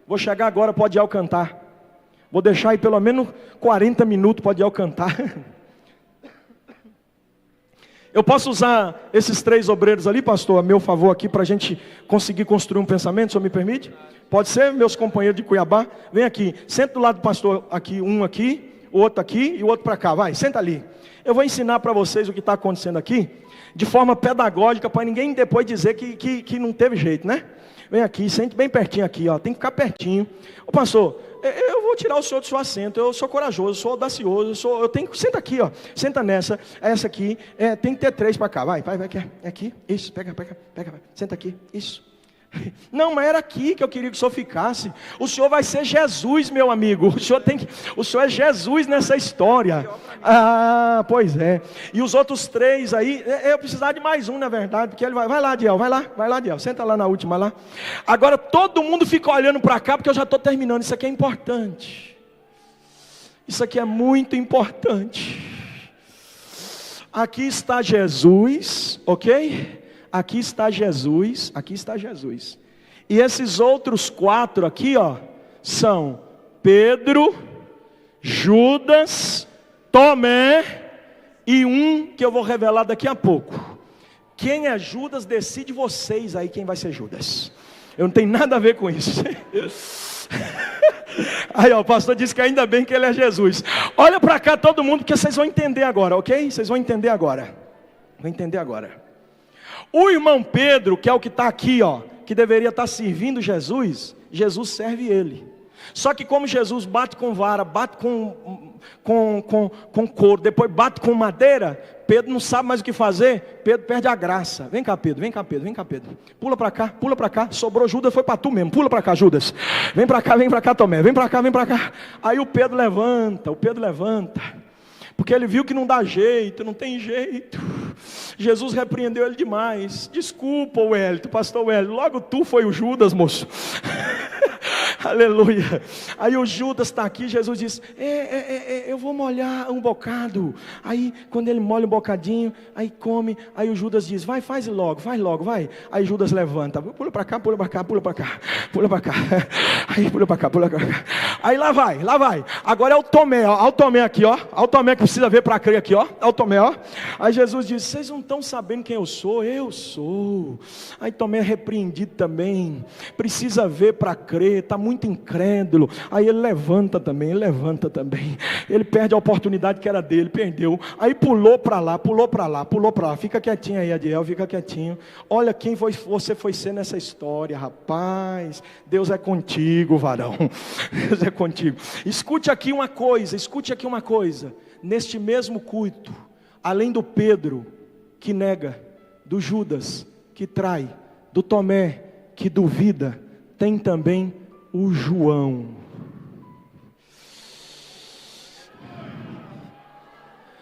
Vou chegar agora, pode ir ao cantar. Vou deixar aí pelo menos 40 minutos, pode ir ao cantar. Eu posso usar esses 3 obreiros ali, pastor, a meu favor aqui, para a gente conseguir construir um pensamento, o senhor me permite? Pode ser, meus companheiros de Cuiabá? Vem aqui, senta do lado do pastor aqui, um aqui, o outro aqui e o outro para cá, vai, senta ali. Eu vou ensinar para vocês o que está acontecendo aqui, de forma pedagógica, para ninguém depois dizer que não teve jeito, né? Vem aqui, sente bem pertinho aqui, ó, tem que ficar pertinho. Ô pastor, eu vou tirar o senhor do seu assento, eu sou corajoso, sou audacioso, eu tenho que, senta aqui, ó, senta nessa, essa aqui, tem que ter 3 para cá, vai, aqui, isso, pega, senta aqui, isso. Não, mas era aqui que eu queria que o senhor ficasse. O senhor vai ser Jesus, meu amigo. O senhor é Jesus nessa história. Ah, pois é. E os outros 3 aí, eu precisar de mais um, na verdade, porque ele vai lá, Diel, vai lá, Diel, senta lá na última lá. Agora todo mundo fica olhando para cá, porque eu já estou terminando. Isso aqui é importante. Isso aqui é muito importante. Aqui está Jesus, ok? Aqui está Jesus, aqui está Jesus. E esses outros 4 aqui, ó, são Pedro, Judas, Tomé e um que eu vou revelar daqui a pouco. Quem é Judas, decide vocês aí quem vai ser Judas. Eu não tenho nada a ver com isso. Aí, ó, o pastor disse que ainda bem que ele é Jesus. Olha para cá todo mundo, porque vocês vão entender agora, ok? Vocês vão entender agora. Vão entender agora. O irmão Pedro, que é o que está aqui, ó, que deveria estar servindo Jesus, Jesus serve ele. Só que como Jesus bate com vara, bate com couro, depois bate com madeira, Pedro não sabe mais o que fazer, Pedro perde a graça. Vem cá Pedro, vem cá Pedro, vem cá Pedro. Pula para cá, sobrou Judas, foi para tu mesmo, pula para cá Judas. Vem para cá Tomé, vem para cá. Aí o Pedro levanta, porque ele viu que não dá jeito, não tem jeito. Jesus repreendeu ele demais. Desculpa, Wellington, pastor Wellington, logo tu foi o Judas, moço. Aleluia. Aí o Judas está aqui, Jesus diz, eu vou molhar um bocado. Aí quando ele molha um bocadinho, aí come. Aí o Judas diz, vai, faz logo, vai. Aí Judas levanta, pula para cá. Aí pula para cá. Aí lá vai. Agora é o Tomé, ó. Olha o Tomé aqui, ó. Olha o Tomé que precisa ver para crer aqui, ó. Olha o Tomé, ó. Aí Jesus diz, vocês não estão sabendo quem eu sou? Eu sou. Aí Tomé é repreendido também. Precisa ver para crer, está muito incrédulo. Aí ele levanta também. Ele perde a oportunidade que era dele, perdeu. Aí pulou para lá. Fica quietinho aí, Adiel, fica quietinho. Olha quem você foi ser nessa história, rapaz. Deus é contigo, varão. Deus é contigo. Escute aqui uma coisa. Neste mesmo culto, além do Pedro que nega, do Judas que trai, do Tomé que duvida, tem também o João.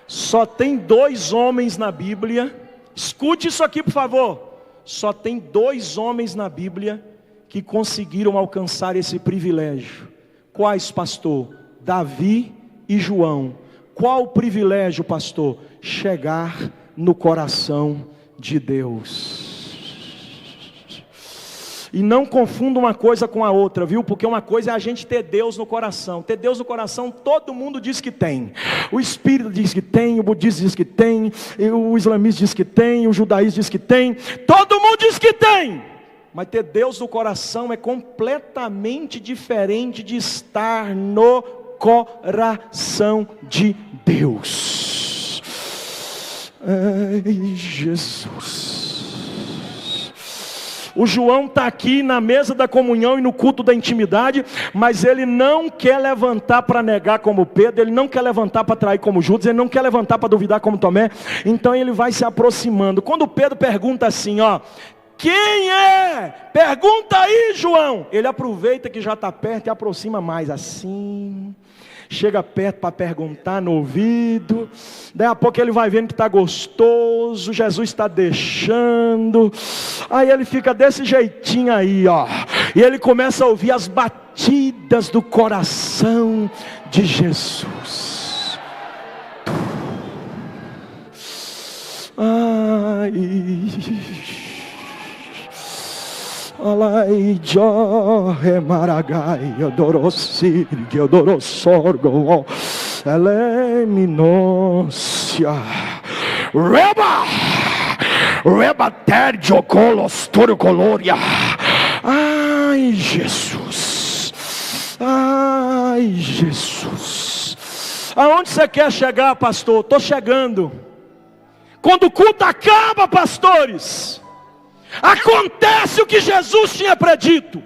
Só tem 2 homens na Bíblia. Escute isso aqui, por favor. Só tem 2 homens na Bíblia que conseguiram alcançar esse privilégio. Quais, pastor? Davi e João. Qual o privilégio, pastor? Chegar no coração de Deus. E não confunda uma coisa com a outra, viu? Porque uma coisa é a gente ter Deus no coração. Ter Deus no coração, todo mundo diz que tem. O Espírito diz que tem, o budismo diz que tem, o islamismo diz que tem, o judaísmo diz que tem. Todo mundo diz que tem. Mas ter Deus no coração é completamente diferente de estar no coração de Deus. Ai, Jesus. O João está aqui na mesa da comunhão e no culto da intimidade, mas ele não quer levantar para negar como Pedro, ele não quer levantar para trair como Judas, ele não quer levantar para duvidar como Tomé. Então ele vai se aproximando. Quando Pedro pergunta assim, ó, quem é? Pergunta aí, João. Ele aproveita que já está perto e aproxima mais assim. Chega perto para perguntar no ouvido. Daí a pouco ele vai vendo que está gostoso. Jesus está deixando. Aí ele fica desse jeitinho aí, ó. E ele começa a ouvir as batidas do coração de Jesus. Ai. Alai Joe Maragai Adorosir Adorosorgo Eleminosia Reba Terdio Colostor Coloria. Ai Jesus. Aonde você quer chegar, pastor? Estou chegando. Quando o culto acaba, pastores, acontece o que Jesus tinha predito.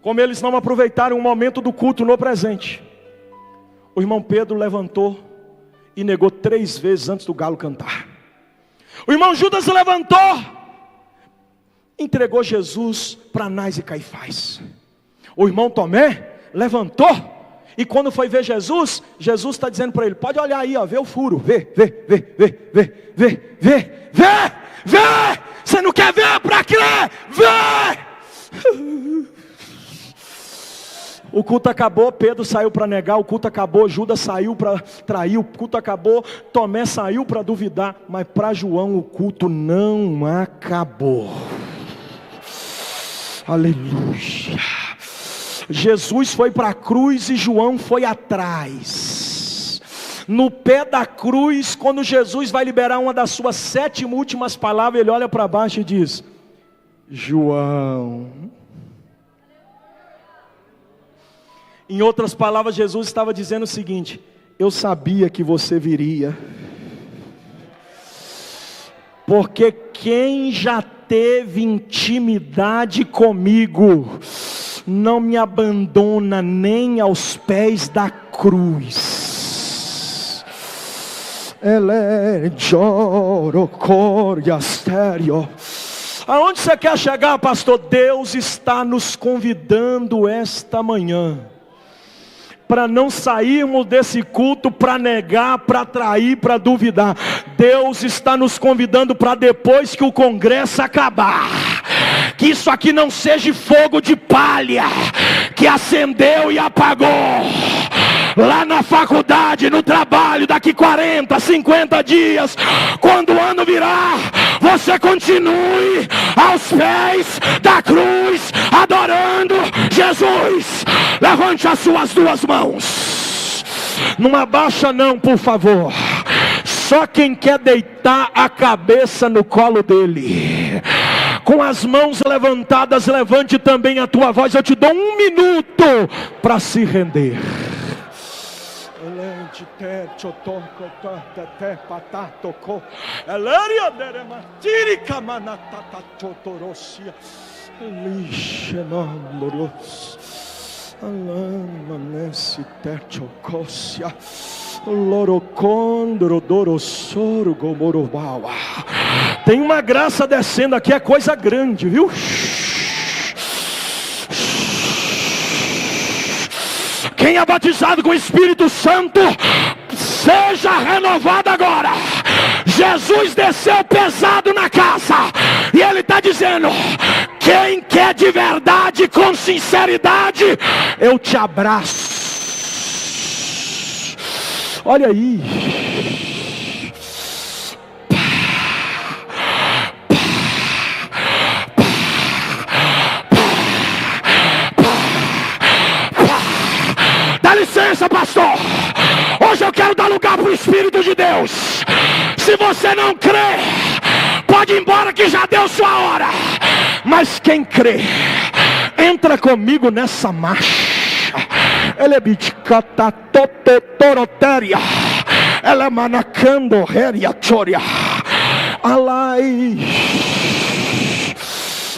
Como eles não aproveitaram o momento do culto no presente, o irmão Pedro levantou e negou 3 vezes antes do galo cantar. O irmão Judas levantou, entregou Jesus para Anás e Caifás. O irmão Tomé levantou, e quando foi ver Jesus, Jesus está dizendo para ele, pode olhar aí, ó, vê o furo, vê. Você não quer ver para crer? Vê! O culto acabou, Pedro saiu para negar, o culto acabou, Judas saiu para trair, o culto acabou, Tomé saiu para duvidar, mas para João o culto não acabou. Aleluia. Jesus foi para a cruz e João foi atrás. No pé da cruz, quando Jesus vai liberar uma das suas 7 últimas palavras, ele olha para baixo e diz, João. Em outras palavras, Jesus estava dizendo o seguinte, eu sabia que você viria, porque quem já teve intimidade comigo não me abandona nem aos pés da cruz. Aonde você quer chegar, pastor? Deus está nos convidando esta manhã para não sairmos desse culto para negar, para trair, para duvidar. Deus está nos convidando para depois que o congresso acabar, que isso aqui não seja fogo de palha que acendeu e apagou. Lá na faculdade, no trabalho, daqui 40, 50 dias, quando o ano virar, você continue aos pés da cruz, adorando Jesus. Levante as suas duas mãos. Não abaixa não, por favor. Só quem quer deitar a cabeça no colo dele. Com as mãos levantadas, levante também a tua voz. Eu te dou 1 minuto para se render. Tem uma graça descendo aqui, é coisa grande, viu? Quem é batizado com o Espírito Santo, seja renovado agora. Jesus desceu pesado na casa, e Ele está dizendo: quem quer de verdade, com sinceridade, eu te abraço. Olha aí. Dá licença, pastor. Hoje eu quero dar lugar para o Espírito de Deus. Se você não crê, pode ir embora que já deu sua hora. Mas quem crê, entra comigo nessa marcha. Ele é biticata tototorotéria. Ela é manacando réria choria. Alai.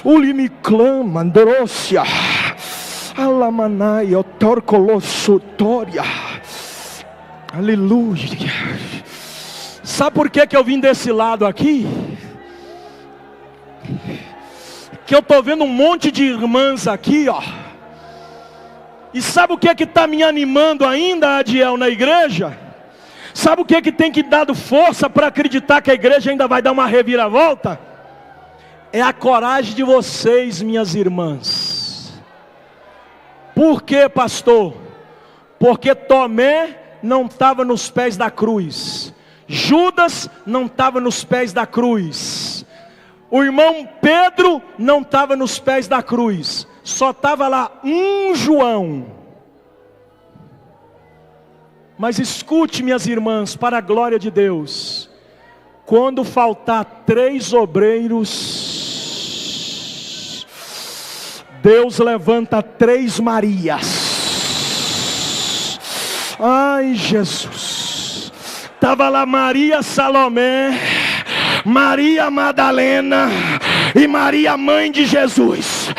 Ulimiclama andrócia. Alamanai otorcolossutória. Aleluia. Sabe por que eu vim desse lado aqui? Que eu estou vendo um monte de irmãs aqui, ó. E sabe o que está me animando ainda, Adiel, na igreja? Sabe o que tem que dado força para acreditar que a igreja ainda vai dar uma reviravolta? É a coragem de vocês, minhas irmãs. Por quê, pastor? Porque Tomé não estava nos pés da cruz. Judas não estava nos pés da cruz. O irmão Pedro não estava nos pés da cruz. Só estava lá um João. Mas escute, minhas irmãs, para a glória de Deus. Quando faltar 3 obreiros, Deus levanta 3 Marias. Ai, Jesus. Estava lá Maria Salomé, Maria Madalena e Maria, mãe de Jesus.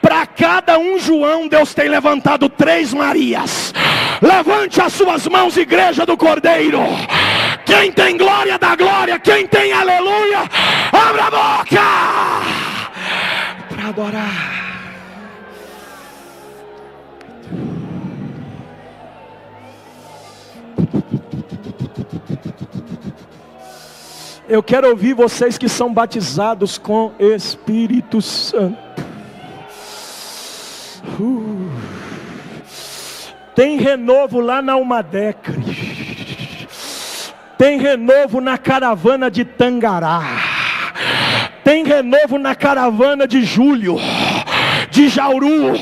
Para cada um João, Deus tem levantado 3 Marias. Levante as suas mãos, igreja do Cordeiro. Quem tem glória da glória, quem tem aleluia, abra a boca para adorar. Eu quero ouvir vocês que são batizados com Espírito Santo. Tem renovo lá na Almadecre. Tem renovo na caravana de Tangará. Tem renovo na caravana de Júlio, de Jauru,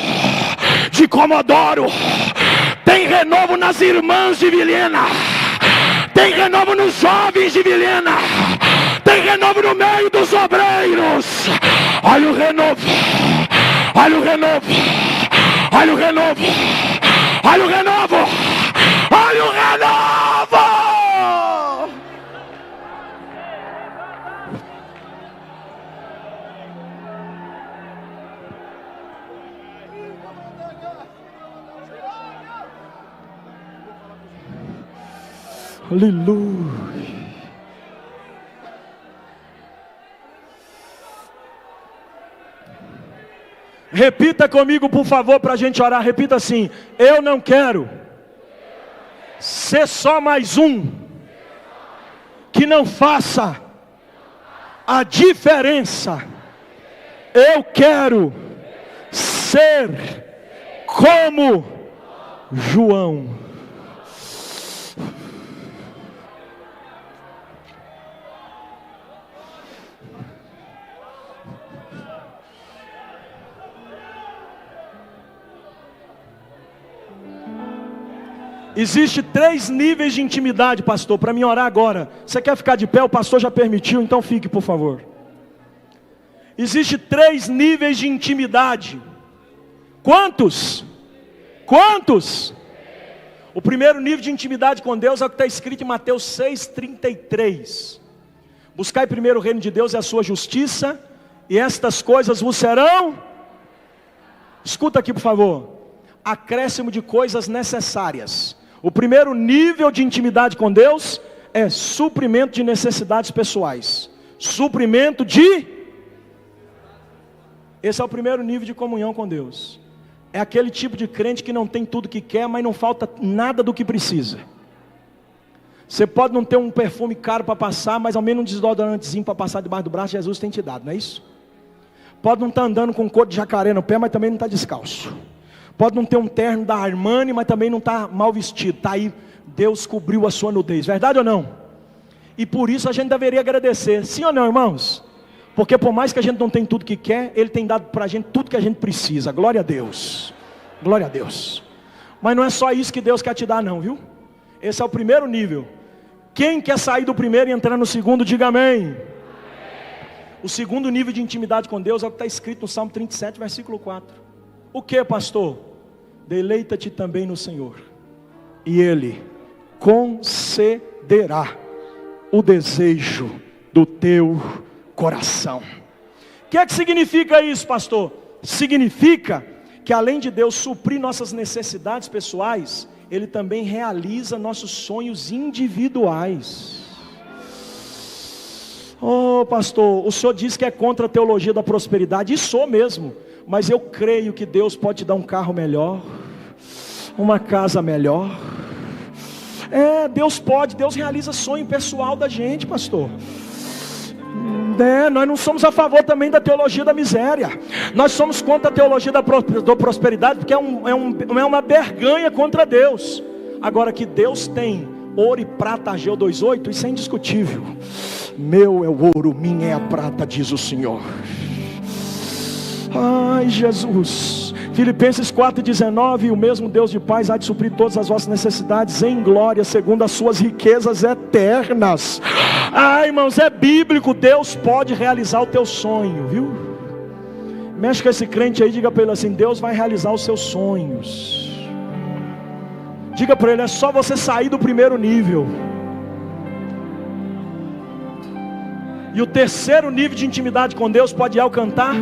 de Comodoro. Tem renovo nas irmãs de Vilhena. Tem renovo nos jovens de Vilhena. Tem renovo no meio dos obreiros. Olha o renovo. Olha o renovo. Olha o renovo. Olha o renovo. Olha o renovo. Aleluia. Repita comigo, por favor, para a gente orar. Repita assim: eu não quero ser só mais um que não faça a diferença. Eu quero ser como João. Existe 3 níveis de intimidade, pastor, para mim orar agora. Você quer ficar de pé? O pastor já permitiu, então fique, por favor. Existe 3 níveis de intimidade. Quantos? Quantos? O primeiro nível de intimidade com Deus é o que está escrito em Mateus 6,33. Buscai primeiro o reino de Deus e a sua justiça, e estas coisas vos serão. Escuta aqui, por favor. Acréscimo de coisas necessárias. O primeiro nível de intimidade com Deus é suprimento de necessidades pessoais. Suprimento de... Esse é o primeiro nível de comunhão com Deus. É aquele tipo de crente que não tem tudo que quer, mas não falta nada do que precisa. Você pode não ter um perfume caro para passar, mas ao menos um desodorantezinho para passar debaixo do braço, Jesus tem te dado, não é isso? Pode não estar andando com couro de jacaré no pé, mas também não está descalço. Pode não ter um terno da Armani, mas também não está mal vestido. Está aí, Deus cobriu a sua nudez. Verdade ou não? E por isso a gente deveria agradecer. Sim ou não, irmãos? Porque por mais que a gente não tenha tudo que quer, Ele tem dado para a gente tudo que a gente precisa. Glória a Deus. Glória a Deus. Mas não é só isso que Deus quer te dar não, viu? Esse é o primeiro nível. Quem quer sair do primeiro e entrar no segundo, diga amém. O segundo nível de intimidade com Deus é o que está escrito no Salmo 37, versículo 4. O que, pastor? Deleita-te também no Senhor, e Ele concederá o desejo do teu coração. O que é que significa isso, pastor? Significa que além de Deus suprir nossas necessidades pessoais, Ele também realiza nossos sonhos individuais. Oh, pastor, o senhor diz que é contra a teologia da prosperidade, e sou mesmo. Mas eu creio que Deus pode te dar um carro melhor, uma casa melhor. Deus pode, Deus realiza sonho pessoal da gente, pastor. Nós não somos a favor também da teologia da miséria. Nós somos contra a teologia da prosperidade, porque é uma berganha contra Deus. Agora que Deus tem ouro e prata, Ageu 2,8, isso é indiscutível. Meu é o ouro, minha é a prata, diz o Senhor. Ai, Jesus. Filipenses 4,19, o mesmo Deus de paz há de suprir todas as vossas necessidades em glória, segundo as suas riquezas eternas. Ai, irmãos, é bíblico. Deus pode realizar o teu sonho, viu? Mexe com esse crente aí, diga para ele assim: Deus vai realizar os seus sonhos. Diga para ele: é só você sair do primeiro nível. E o terceiro nível de intimidade com Deus, pode ir ao cantar,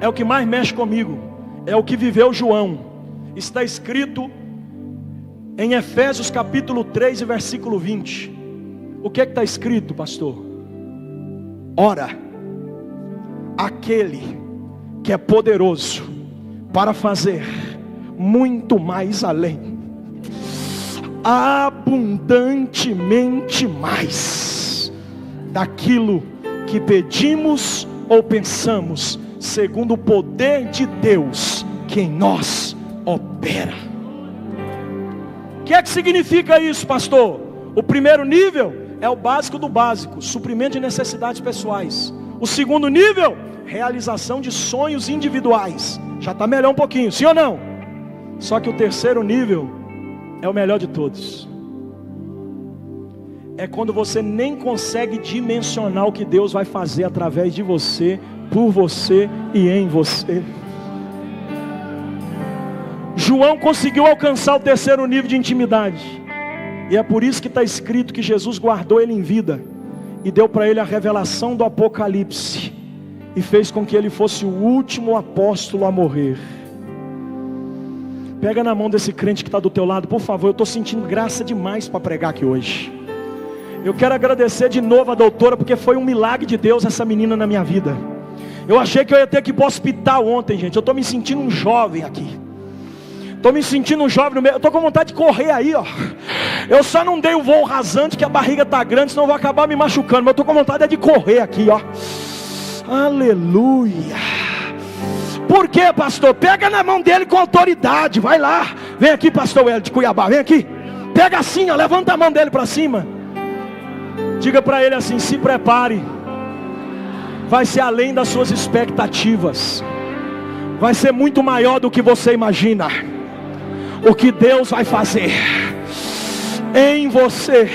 é o que mais mexe comigo, é o que viveu João. Está escrito em Efésios capítulo 3 e versículo 20. O que está escrito, pastor? Ora, aquele que é poderoso para fazer muito mais além, abundantemente mais, daquilo que pedimos ou pensamos, segundo o poder de Deus que em nós opera. O que é que significa isso, pastor? O primeiro nível é o básico do básico, suprimento de necessidades pessoais. O segundo nível, realização de sonhos individuais. Já está melhor um pouquinho, sim ou não? Só que o terceiro nível é o melhor de todos. É quando você nem consegue dimensionar o que Deus vai fazer através de você, por você e em você. João conseguiu alcançar o terceiro nível de intimidade. E é por isso que está escrito que Jesus guardou ele em vida e deu para ele a revelação do Apocalipse, e fez com que ele fosse o último apóstolo a morrer. Pega na mão desse crente que está do teu lado, por favor. Eu estou sentindo graça demais para pregar aqui hoje. Eu quero agradecer de novo a doutora, porque foi um milagre de Deus essa menina na minha vida. Eu achei que eu ia ter que ir para o hospital ontem, gente. Eu estou me sentindo um jovem aqui. Estou me sentindo um jovem no meio. Eu estou com vontade de correr aí, ó. Eu só não dei o voo rasante, que a barriga está grande, senão eu vou acabar me machucando. Mas eu estou com vontade de correr aqui, ó. Aleluia. Por quê, pastor? Pega na mão dele com autoridade. Vai lá. Vem aqui, pastor Hélio de Cuiabá. Vem aqui. Pega assim, ó. Levanta a mão dele para cima. Diga para ele assim: se prepare. Vai ser além das suas expectativas. Vai ser muito maior do que você imagina. O que Deus vai fazer em você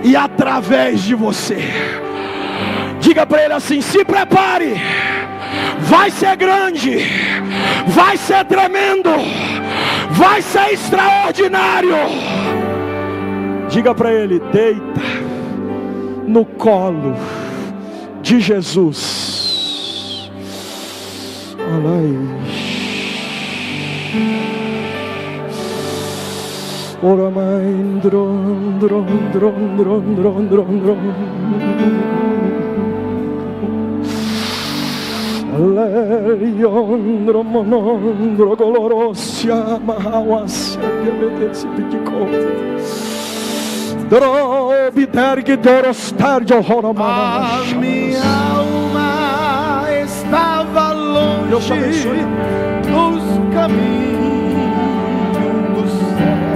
e através de você. Diga para ele assim: se prepare. Vai ser grande. Vai ser tremendo. Vai ser extraordinário. Diga para ele: deita no colo de Jesus. Ora mãe, dron, dron, dron, dron, dron, dron, dron. Aleriondro monondro colorosia mahawas gebetesi pitikote. Drobidergi dorostarjo horamanas. A minha alma estava longe dos caminhos do céu.